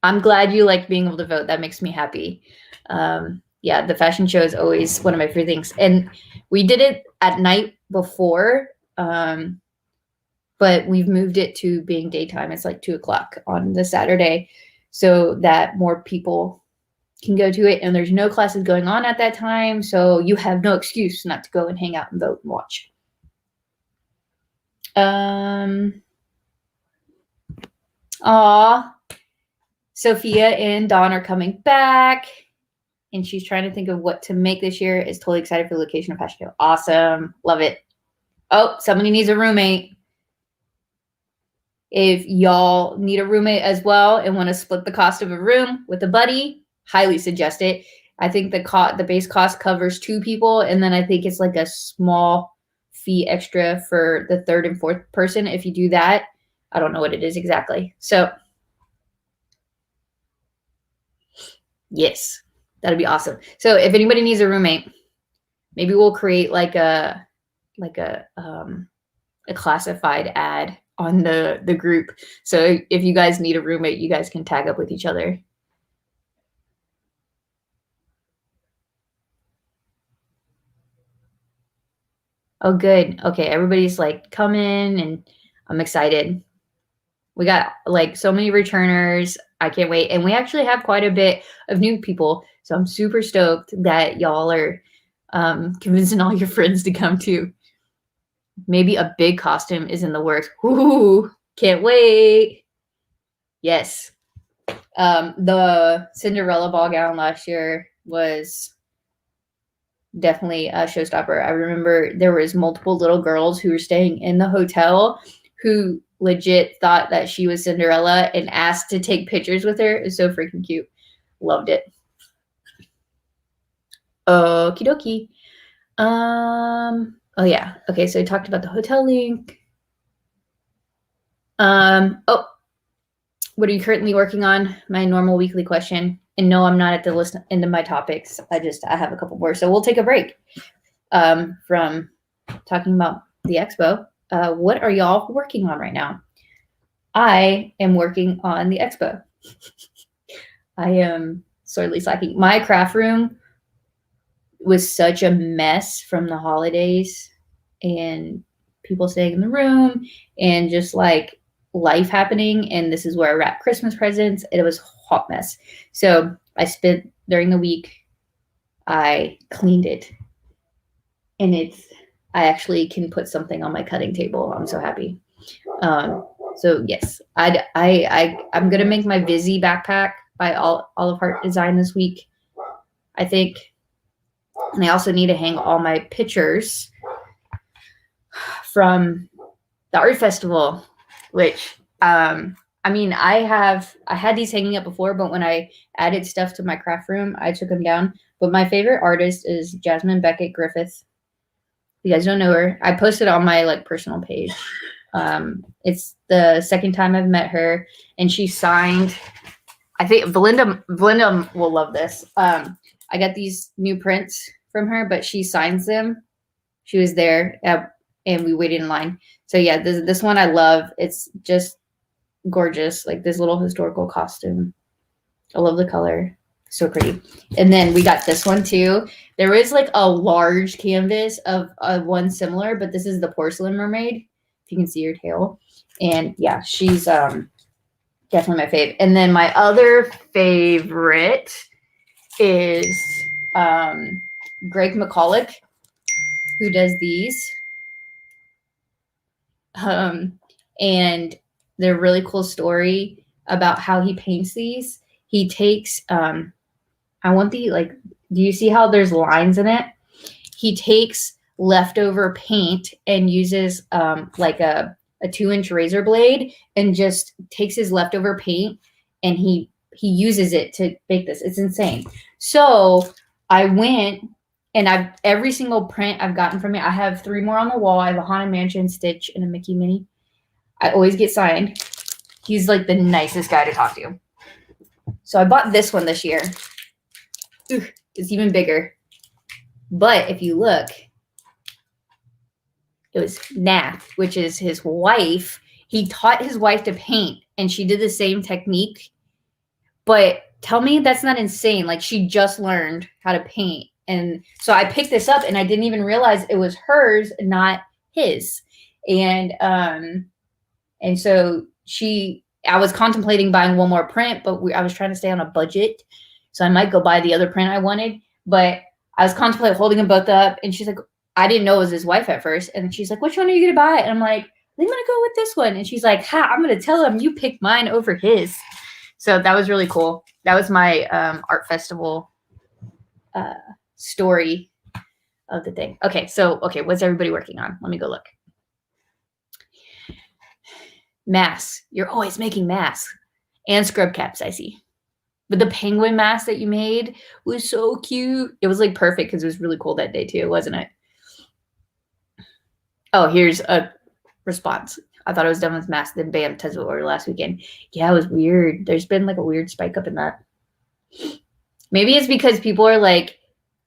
I'm glad you like being able to vote. That makes me happy. Yeah, the fashion show is always one of my favorite things. And we did it at night before, but we've moved it to being daytime. It's like 2 o'clock on the Saturday so that more people can go to it. And there's no classes going on at that time. So you have no excuse not to go and hang out and vote and watch. Aw, Sophia and Dawn are coming back, and she's trying to think of what to make this year. Is totally excited for the location of fashion show. Awesome, love it. Oh, somebody needs a roommate. If y'all need a roommate as well and want to split the cost of a room with a buddy, highly suggest it. I think the base cost covers 2 people, and then I think it's like a small fee extra for the 3rd and 4th person. If you do that, I don't know what it is exactly. So yes, that'd be awesome. So if anybody needs a roommate, maybe we'll create like a classified ad on the group. So if you guys need a roommate, you guys can tag up with each other. Oh, good. Okay, everybody's like coming, and I'm excited. We got like so many returners. I can't wait. And we actually have quite a bit of new people. So I'm super stoked that y'all are convincing all your friends to come too. Maybe a big costume is in the works. Ooh, can't wait. Yes. The Cinderella ball gown last year was definitely a showstopper. I remember there was multiple little girls who were staying in the hotel who legit thought that she was Cinderella and asked to take pictures with her. It was so freaking cute. Loved it. Okie dokie. Oh yeah. Okay, so I talked about the hotel link. Oh, what are you currently working on? My normal weekly question. And no, I'm not at the list end of my topics. I have a couple more. So we'll take a break from talking about the expo. What are y'all working on right now? I am working on the expo. I am sorely slacking. My craft room was such a mess from the holidays and people staying in the room and just like life happening. And this is where I wrap Christmas presents. It was a hot mess. So I spent during the week, I cleaned it, and I actually can put something on my cutting table. I'm so happy. So yes, I'm gonna make my Vizzy backpack by Olive Heart Design this week, I think. And I also need to hang all my pictures from the art festival, which I mean, I had these hanging up before, but when I added stuff to my craft room, I took them down. But my favorite artist is Jasmine Beckett Griffith. If you guys don't know her, I posted on my like personal page. It's the second time I've met her, and she signed. I think Belinda will love this. I got these new prints from her, but she signs them. She was there, and we waited in line. So yeah, this one I love. It's just gorgeous, like this little historical costume. I love the color. So pretty. And then we got this one too. There is like a large canvas of one similar, but this is the porcelain mermaid. If you can see her tail. And yeah, she's definitely my fave. And then my other favorite is Greg McCulloch, who does these. And they're a really cool story about how he paints these. He takes I want the like, do you see how there's lines in it? He takes leftover paint and uses like a 2-inch razor blade and just takes his leftover paint and he uses it to make this. It's insane. So I went and every single print I've gotten from it, I have 3 more on the wall. I have a Haunted Mansion, Stitch, and a Mickey Minnie. I always get signed. He's like the nicest guy to talk to. So I bought this one this year. Ooh, it's even bigger. But if you look, it was Nat, which is his wife. He taught his wife to paint, and she did the same technique. But tell me that's not insane. Like, she just learned how to paint. And so I picked this up and I didn't even realize it was hers, not his. And so I was contemplating buying one more print, but I was trying to stay on a budget. So I might go buy the other print I wanted, but I was contemplating holding them both up. And she's like, I didn't know it was his wife at first. And she's like, which one are you going to buy? And I'm like, I'm going to go with this one. And she's like, I'm going to tell him you picked mine over his. So that was really cool. That was my art festival story of the thing. Okay, what's everybody working on? Let me go look. Masks. You're always making masks. And scrub caps, I see. But the penguin mask that you made was so cute. It was like perfect because it was really cold that day too, wasn't it? Oh, here's a response. I thought I was done with masks, then bam, Tesla order last weekend. Yeah, it was weird. There's been like a weird spike up in that. Maybe it's because people are like,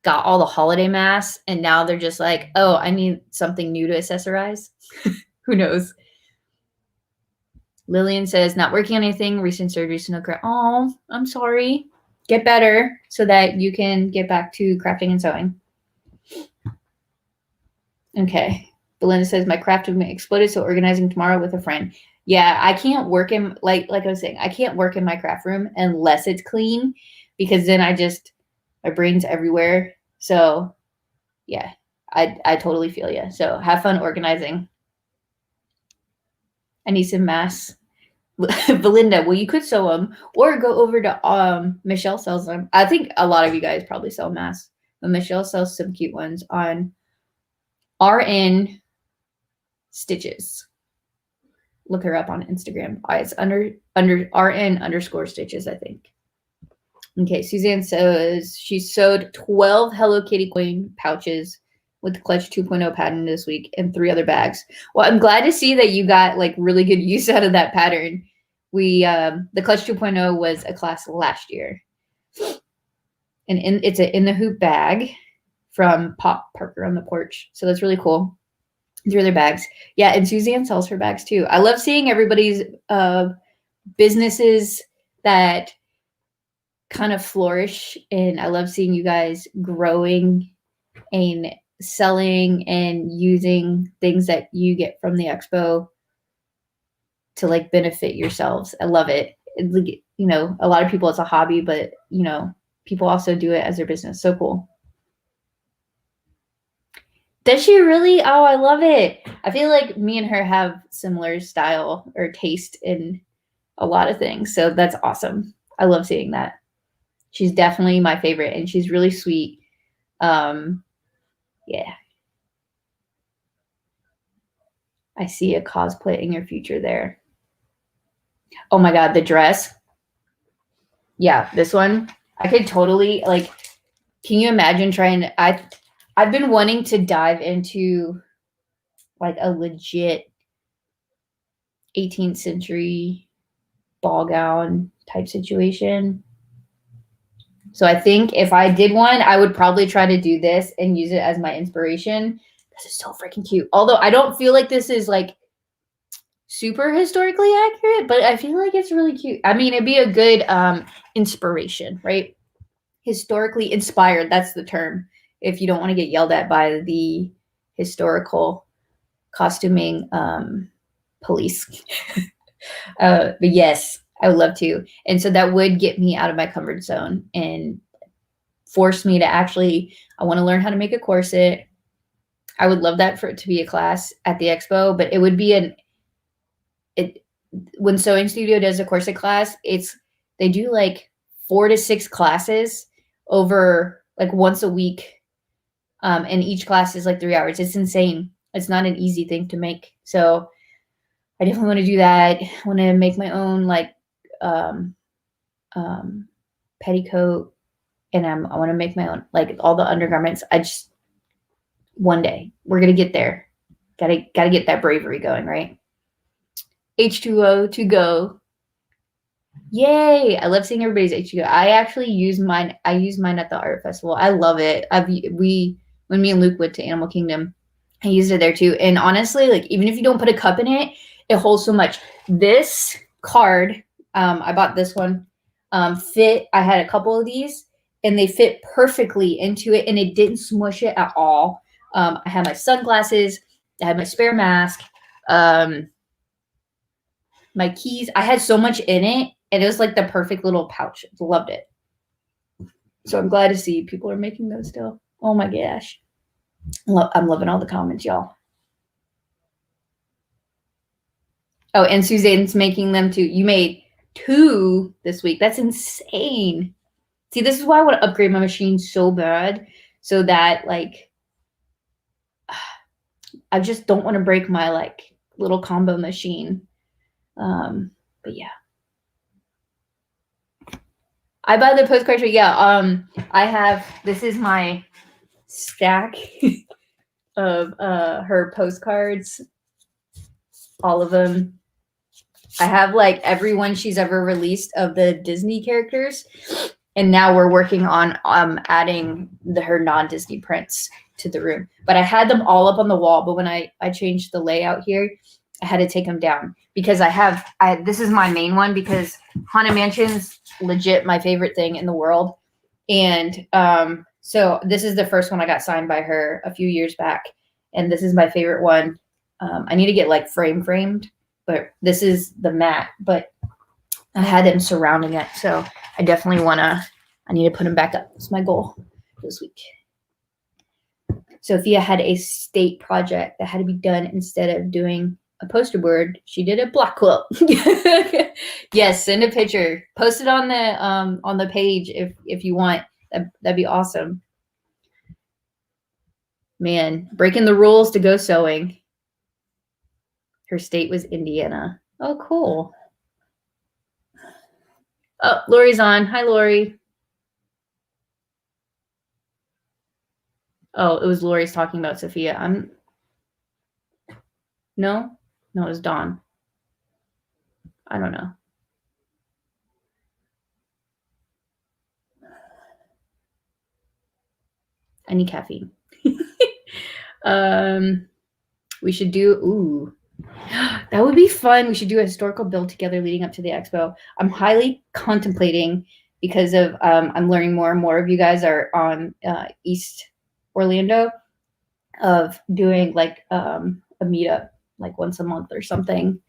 got all the holiday masks and now they're just like, oh, I need something new to accessorize. Who knows? Lillian says, not working on anything, recent surgery, so no craft. Oh, I'm sorry. Get better so that you can get back to crafting and sewing. Okay. Belinda says, my craft movement exploded, so organizing tomorrow with a friend. Yeah, I can't work in, like I was saying, I can't work in my craft room unless it's clean because then my brain's everywhere. So yeah, I totally feel you. So have fun organizing. I need some masks. Belinda, well, you could sew them or go over to Michelle sells them. I think a lot of you guys probably sell masks, but Michelle sells some cute ones on RN Stitches. Look her up on Instagram. It's under RN_stitches, I think. Okay, Suzanne says she sewed 12 Hello Kitty coin pouches with the Clutch 2.0 pattern this week and 3 other bags. Well, I'm glad to see that you got like really good use out of that pattern. The Clutch 2.0 was a class last year. And it's in the hoop bag from Pop Parker on the Porch. So that's really cool. 3 other bags. Yeah, and Suzanne sells her bags too. I love seeing everybody's businesses that kind of flourish, and I love seeing you guys growing and selling and using things that you get from the expo to like benefit yourselves. I love it. You know, a lot of people it's a hobby, but you know, people also do it as their business. So cool. Does she really? Oh, I love it. I feel like me and her have similar style or taste in a lot of things. So that's awesome. I love seeing that. She's definitely my favorite and she's really sweet. Yeah. I see a cosplay in your future there. Oh my God, the dress. Yeah, this one. I could totally like, can you imagine trying I've been wanting to dive into like a legit 18th century ball gown type situation. So I think if I did one, I would probably try to do this and use it as my inspiration. This is so freaking cute. Although I don't feel like this is like super historically accurate, but I feel like it's really cute. I mean, it'd be a good inspiration, right? Historically inspired, that's the term. If you don't want to get yelled at by the historical costuming police. But yes, I would love to. And so that would get me out of my comfort zone and force me to actually, I want to learn how to make a corset. I would love that for it to be a class at the expo, but it would be when Sewing Studio does a corset class, they do like 4 to 6 classes over like once a week. And each class is like 3 hours. It's insane. It's not an easy thing to make. So I definitely want to do that. I want to make my own like petticoat, and I want to make my own like all the undergarments. One day we're gonna get there. Gotta get that bravery going, right? H2O to go. Yay! I love seeing everybody's H2O. I actually use mine. I use mine at the art festival. I love it. When me and Luke went to Animal Kingdom, I used it there too. And honestly, like even if you don't put a cup in it, it holds so much. This card, I bought this one fit. I had a couple of these and they fit perfectly into it and it didn't smush it at all. I had my sunglasses, I had my spare mask, my keys. I had so much in it and it was like the perfect little pouch. Loved it. So I'm glad to see people are making those still. Oh my gosh. I'm loving all the comments, y'all. Oh, and Suzanne's making them too. You made 2 this week. That's insane. See, this is why I want to upgrade my machine so bad, so that like I just don't want to break my like little combo machine. But yeah. I buy the postcards. Yeah. I have, this is my stack of her postcards. All of them. I have like every one she's ever released of the Disney characters. And now we're working on adding her non-Disney prints to the room. But I had them all up on the wall. But when I changed the layout here, I had to take them down because this is my main one because Haunted Mansion's legit my favorite thing in the world. And so this is the first one I got signed by her a few years back. And this is my favorite one. I need to get like framed, but this is the matte. But I had them surrounding it. So I definitely I need to put them back up. That's my goal this week. Sophia had a state project that had to be done instead of doing a poster board. She did a block quilt. Yes, send a picture. Post it on the page if you want. That'd be awesome. Man, breaking the rules to go sewing. Her state was Indiana. Oh, cool. Oh, Lori's on. Hi, Lori. Oh, it was Lori's talking about Sophia. No, it was Dawn. I don't know. I need caffeine. We should do, that would be fun. We should do a historical build together leading up to the expo. I'm highly contemplating because of I'm learning more and more of you guys are on East Orlando of doing like a meetup like once a month or something.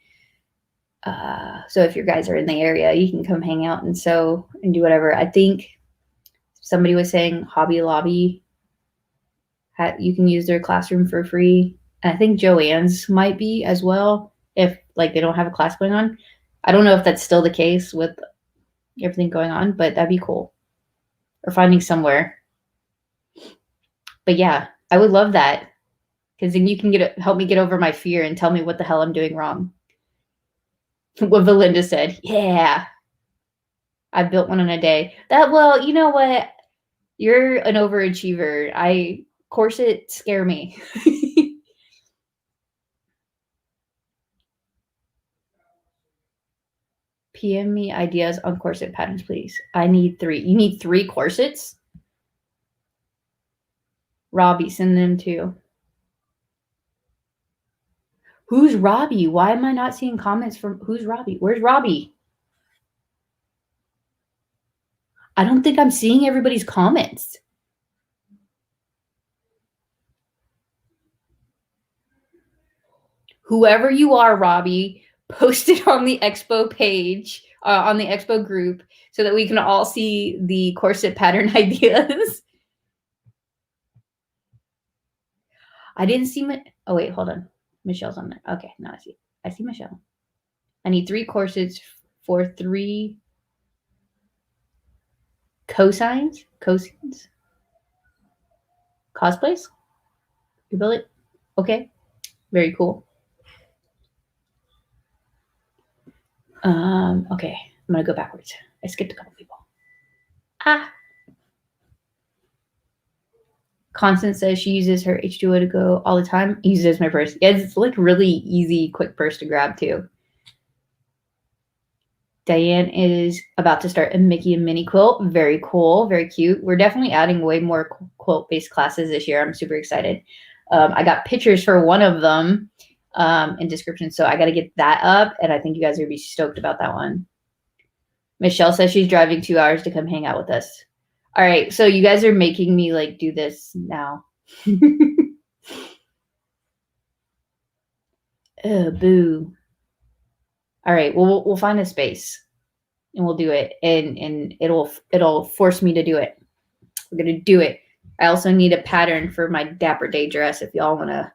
So if your guys are in the area, you can come hang out and sew and do whatever. I think somebody was saying Hobby Lobby, you can use their classroom for free. And I think Joann's might be as well if like they don't have a class going on. I don't know if that's still the case with everything going on, but that'd be cool. Or finding somewhere. But yeah, I would love that because then you can help me get over my fear and tell me what the hell I'm doing wrong. What Valinda said. Yeah. I built one in a day. Well, you know what? You're an overachiever. Corsets scare me. PM me ideas on corset patterns, please. I need 3. You need 3 corsets? Robbie, send them too. Who's Robbie? Why am I not seeing comments from who's Robbie? Where's Robbie? I don't think I'm seeing everybody's comments. Whoever you are, Robbie, post it on the expo page, on the expo group, so that we can all see the corset pattern ideas. I didn't see oh wait, hold on. Michelle's on there. Okay, now I see Michelle. I need 3 corsets for 3 cosines. Cosplays? You build it? Okay. Very cool. Okay. I'm gonna go backwards. I skipped a couple people. Constance says she uses her H2O to go all the time. Uses my purse. Yeah, it's like really easy, quick purse to grab too. Diane is about to start a Mickey and Minnie quilt. Very cool. Very cute. We're definitely adding way more quilt-based classes this year. I'm super excited. I got pictures for one of them in description, so I got to get that up, and I think you guys are going to be stoked about that one. Michelle says she's driving 2 hours to come hang out with us. All right, so you guys are making me like do this now. Oh, boo. All right, well, we'll find a space and we'll do it, and it'll force me to do it. We're gonna do it. I also need a pattern for my Dapper Day dress if y'all wanna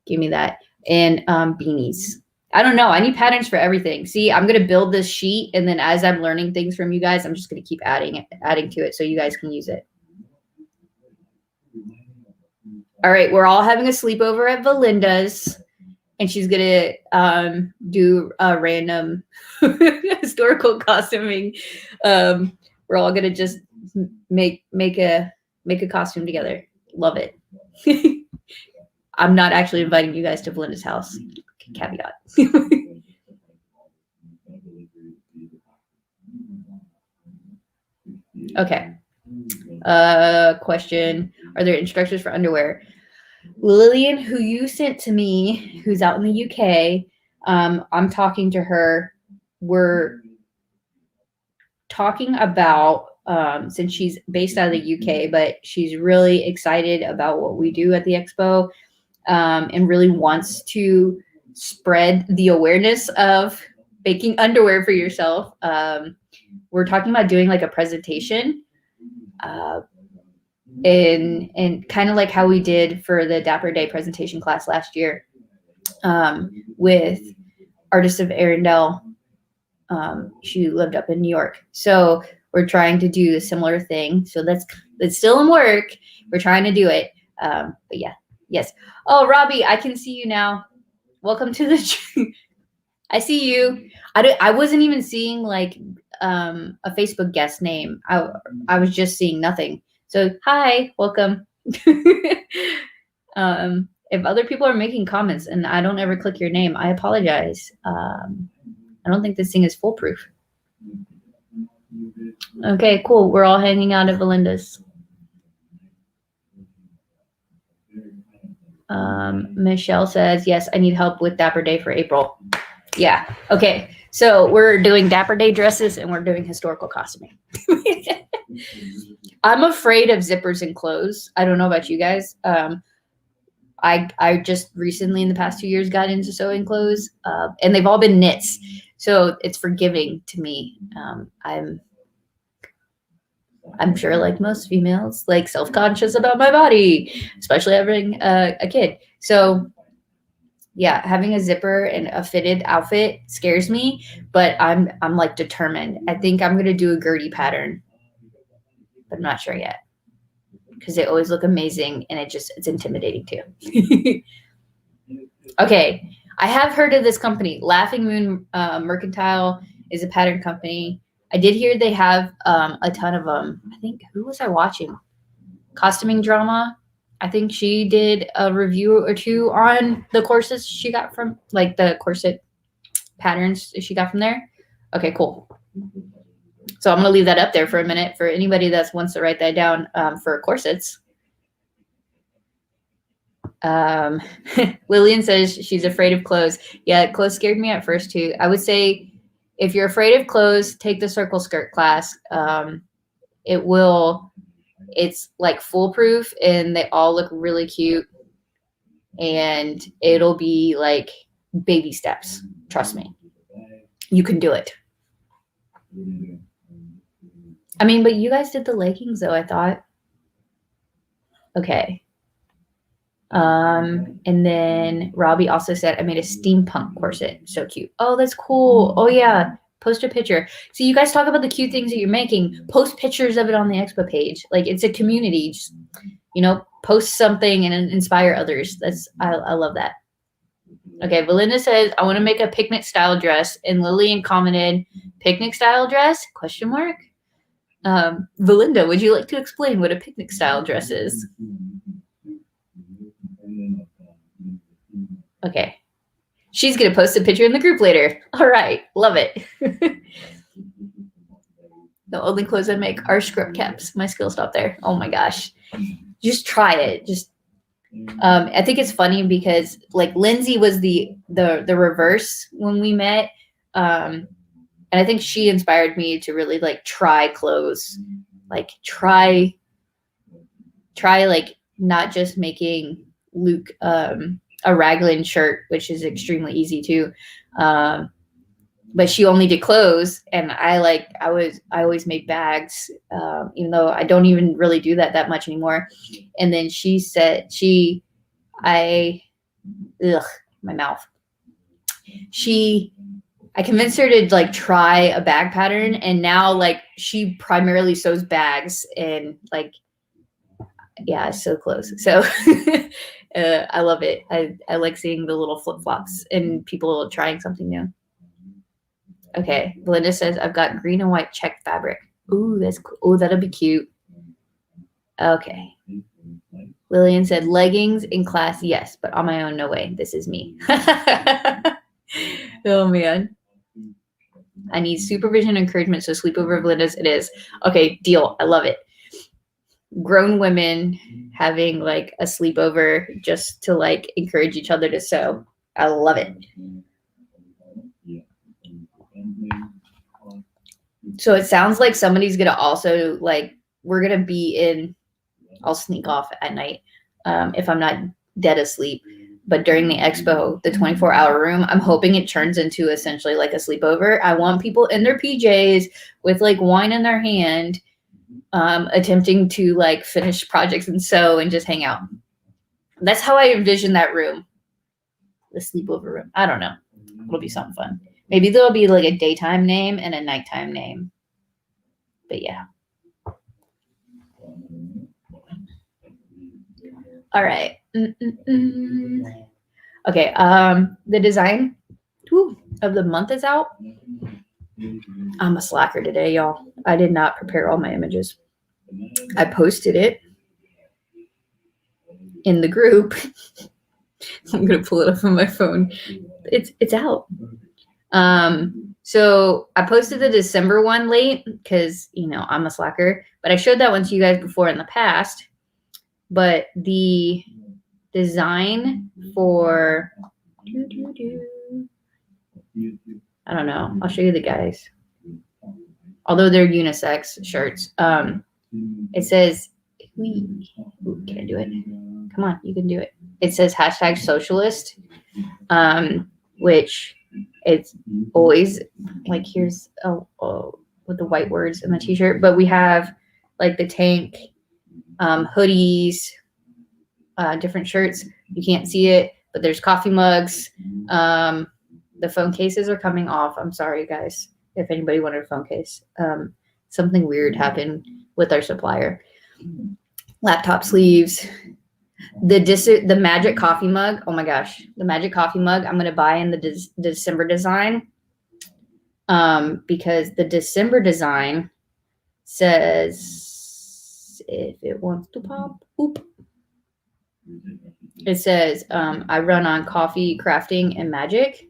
give me that, and beanies. I don't know. I need patterns for everything. See, I'm gonna build this sheet, and then as I'm learning things from you guys, I'm just gonna keep adding to it so you guys can use it. All right, we're all having a sleepover at Valinda's, and she's gonna do a random historical costuming. We're all gonna just make a costume together. Love it. I'm not actually inviting you guys to Belinda's house. Caveat. Okay. Question. Are there instructors for underwear? Lillian, who you sent to me, who's out in the UK, I'm talking to her. We're talking about, since she's based out of the UK, but she's really excited about what we do at the expo, and really wants to spread the awareness of making underwear for yourself. We're talking about doing like a presentation, and kind of like how we did for the Dapper Day presentation class last year, with Artists of Arundel. She lived up in New York. So we're trying to do a similar thing. So that's still in work. We're trying to do it. But yeah, yes. Oh, Robbie, I can see you now. Welcome to the I see you. I wasn't even seeing like a Facebook guest name. I was just seeing nothing. So hi, welcome. If other people are making comments and I don't ever click your name, I apologize. I don't think this thing is foolproof. Okay, cool. We're all hanging out at Valinda's. Michelle says, yes, I need help with Dapper Day for April. Yeah. Okay. So we're doing Dapper Day dresses and we're doing historical costuming. I'm afraid of zippers and clothes. I don't know about you guys. I just recently in the past 2 years got into sewing clothes, and they've all been knits. So it's forgiving to me. I'm sure like most females, like self-conscious about my body, especially having a kid. So yeah, having a zipper and a fitted outfit scares me, but I'm like determined. I think I'm going to do a Gertie pattern, but I'm not sure yet because they always look amazing and it's intimidating too. Okay. I have heard of this company. Laughing Moon Mercantile is a pattern company. I did hear they have a ton of them. I think, who was I watching? Costuming Drama. I think she did a review or two on the corsets she got from, like the corset patterns she got from there. Okay, cool. So I'm going to leave that up there for a minute for anybody that wants to write that down for corsets. Lillian says she's afraid of clothes. Yeah, clothes scared me at first too. I would say if you're afraid of clothes, take the circle skirt class. It's like foolproof and they all look really cute and it'll be like baby steps. Trust me. You can do it. I mean, but you guys did the leggings though, I thought. Okay. And then Robbie also said, I made a steampunk corset. So cute. Oh, that's cool. Oh yeah. Post a picture. So you guys talk about the cute things that you're making. Post pictures of it on the expo page. Like it's a community. Just, post something and inspire others. I love that. Okay, Belinda says, I want to make a picnic style dress. And Lillian commented, picnic style dress? ? Belinda, would you like to explain what a picnic style dress is? Okay. She's going to post a picture in the group later. All right. Love it. The only clothes I make are script caps. My skill stopped there. Oh my gosh. Just try it. I think it's funny because like Lindsay was the reverse when we met. And And I think she inspired me to really like try clothes, like try like not just making Luke a raglan shirt, which is extremely easy too. But she only did clothes, and I always made bags, even though I don't even really do that much anymore. And then she said my mouth. I convinced her to like try a bag pattern, and now like she primarily sews bags, and like, yeah, it's so close. So I love it. I like seeing the little flip-flops and people trying something new. Okay, Belinda says, I've got green and white check fabric. Ooh, that's cool. Ooh, that'll be cute. Okay. Lillian said, leggings in class, yes, but on my own, no way. This is me. Oh, man. I need supervision and encouragement, so sleepover of Belinda's it is. Okay, deal. I love it. Grown women having like a sleepover just to like encourage each other to sew. I love it. So it sounds like somebody's gonna also like, we're gonna be in, I'll sneak off at night if I'm not dead asleep. But during the expo, the 24-hour room, I'm hoping it turns into essentially like a sleepover. I want people in their PJs with like wine in their hand, attempting to like finish projects and sew and just hang out. That's how I envision that room, the sleepover room. I don't know. It'll be something fun. Maybe there'll be like a daytime name and a nighttime name. But yeah. All right. Okay. The design of the month is out. I'm a slacker today, y'all. I did not prepare all my images. I posted it in the group. I'm gonna pull it up on my phone. It's out. So I posted the December one late because, you know, I'm a slacker, but I showed that one to you guys before in the past. But the design for, I don't know, I'll show you the guys. Although they're unisex shirts. It says, can I do it? Come on, you can do it. It says #socialist, which it's always like, here's with the white words in the t-shirt, but we have like the tank, hoodies, different shirts. You can't see it, but there's coffee mugs. The phone cases are coming off. I'm sorry, guys, if anybody wanted a phone case. Something weird happened with our supplier. Laptop sleeves. The magic coffee mug. Oh my gosh, the magic coffee mug. I'm gonna buy in the December design, because the December design says, if it wants to pop, it says, I run on coffee, crafting, and magic.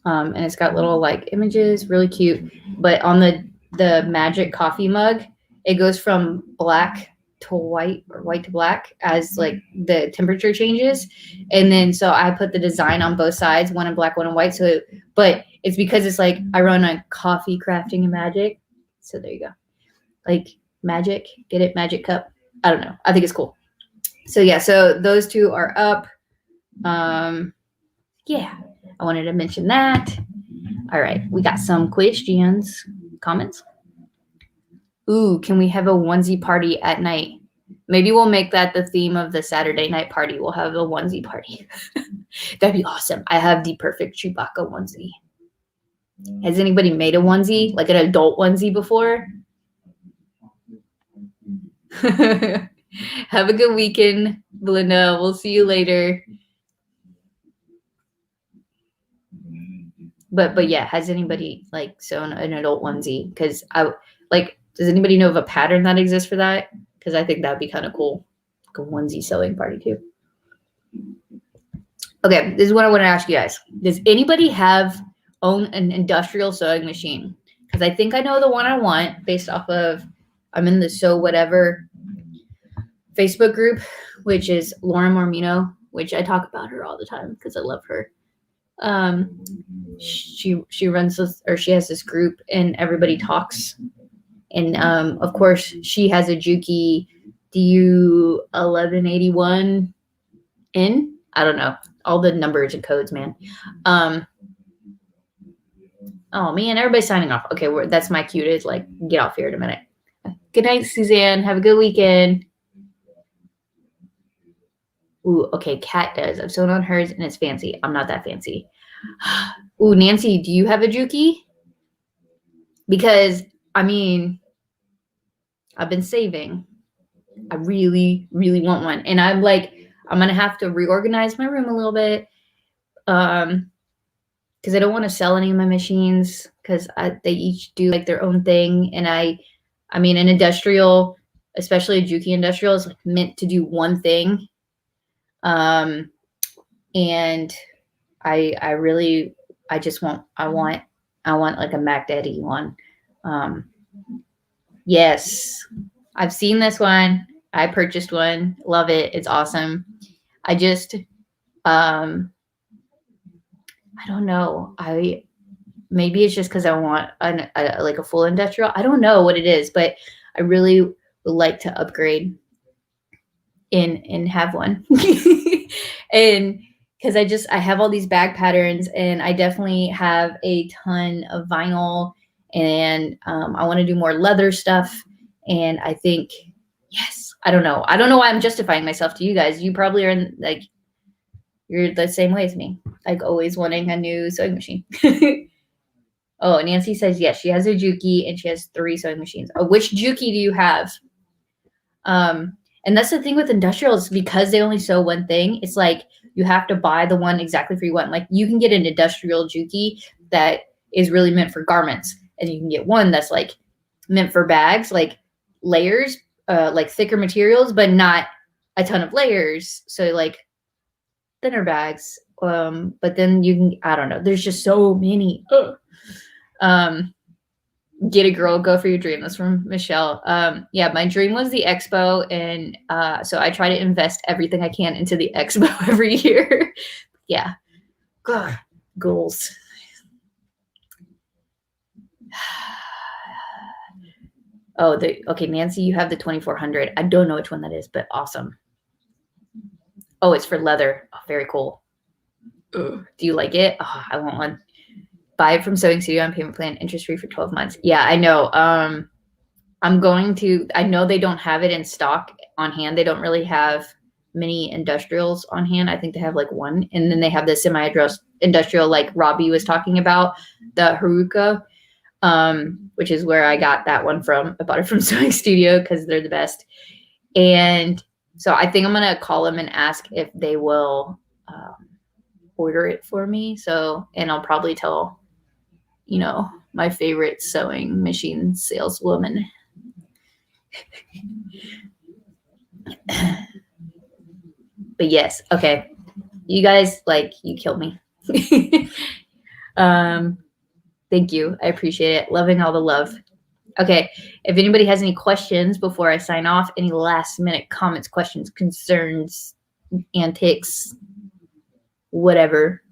And it's got little like images, really cute. But on the magic coffee mug, it goes from black to white or white to black as like the temperature changes. And then so I put the design on both sides, one in black, one in white. So, but it's because it's like I run on coffee, crafting, and magic. So there you go. Like magic, get it? Magic cup. I don't know. I think it's cool. So yeah, so those two are up. Yeah, I wanted to mention that. All right, we got some questions, comments. Ooh, can we have a onesie party at night? Maybe we'll make that the theme of the Saturday night party. We'll have a onesie party. That'd be awesome. I have the perfect Chewbacca onesie. Has anybody made a onesie, like an adult onesie before? Have a good weekend, Belinda. We'll see you later. But yeah, has anybody like sewn an adult onesie? Because does anybody know of a pattern that exists for that? Because I think that'd be kind of cool. Like a onesie sewing party too. Okay, this is what I want to ask you guys. Does anybody own an industrial sewing machine? Because I think I know the one I want based off of, I'm in the Sew Whatever Facebook group, which is Lauren Mormino, which I talk about her all the time because I love her. She runs this, or she has this group, and everybody talks. And of course, she has a Juki DU 1181 in. I don't know all the numbers and codes, man. Oh man, everybody's signing off. Okay, that's my cue to like get off here in a minute. Good night, Suzanne. Have a good weekend. Ooh, okay, Kat does. I've sewn on hers and it's fancy. I'm not that fancy. Ooh, Nancy, do you have a Juki? Because, I mean, I've been saving. I really, really want one. And I'm like, I'm going to have to reorganize my room a little bit. Because I don't want to sell any of my machines because they each do like their own thing. And I mean, an industrial, especially a Juki industrial, is like meant to do one thing. And I want like a Mac Daddy one. Yes, I've seen this one. I purchased one. Love it. It's awesome. I just, I don't know. Maybe it's just because I want like a full industrial. I don't know what it is, but I really would like to upgrade and have one. And because I have all these bag patterns, and I definitely have a ton of vinyl, and I want to do more leather stuff. And I think, yes, I don't know why I'm justifying myself to you guys. You probably are like, you're the same way as me, like always wanting a new sewing machine. Oh, Nancy says yes, she has a Juki and she has 3 sewing machines. Oh, which Juki do you have? And that's the thing with industrials, because they only sew one thing. It's like you have to buy the one exactly for you want. Like you can get an industrial Juki that is really meant for garments, and you can get one that's like meant for bags, like layers, like thicker materials, but not a ton of layers. So like thinner bags. But then you can, I don't know. There's just so many. Get a girl, go for your dream. That's from Michelle. Yeah, my dream was the expo, and so I try to invest everything I can into the expo every year. Yeah. God, goals. Oh, okay, Nancy, you have the 2400. I don't know which one that is, but awesome. Oh, it's for leather. Oh, very cool. Ugh. Do you like it? Oh, I want one. Buy it from Sewing Studio on payment plan, interest free for 12 months. Yeah, I know. I know they don't have it in stock on hand. They don't really have many industrials on hand. I think they have like one. And then they have the semi-industrial, like Robbie was talking about, the Haruka, which is where I got that one from. I bought it from Sewing Studio because they're the best. And so I think I'm going to call them and ask if they will order it for me. So, and I'll probably tell, my favorite sewing machine saleswoman. But yes, okay. You guys, you killed me. Thank you. I appreciate it. Loving all the love. Okay. If anybody has any questions before I sign off, any last minute comments, questions, concerns, antics, whatever.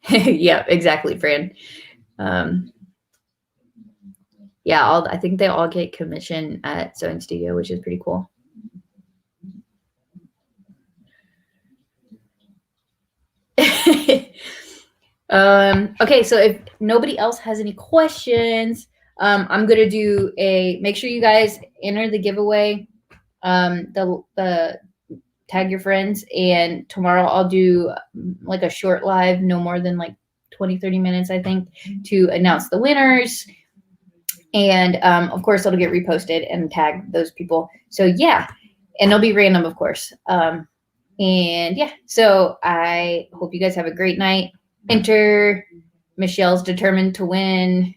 Yeah, exactly, Fran. Yeah, I think they all get commission at Sewing Studio, which is pretty cool. Okay, so if nobody else has any questions, I'm gonna do make sure you guys enter the giveaway. The tag your friends, and tomorrow I'll do like a short live, no more than like 20-30 minutes, I think, to announce the winners. And of course it'll get reposted and tag those people. So yeah, and it'll be random, of course. And yeah, so I hope you guys have a great night. Enter. Michelle's determined to win.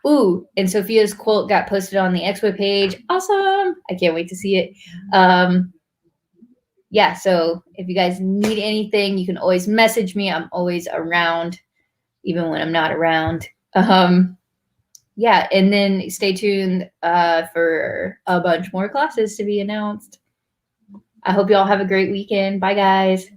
Ooh, and Sophia's quote got posted on the expo page. Awesome. I can't wait to see it. Yeah, so if you guys need anything, you can always message me. I'm always around, even when I'm not around. Yeah, and then stay tuned for a bunch more classes to be announced. I hope you all have a great weekend. Bye, guys.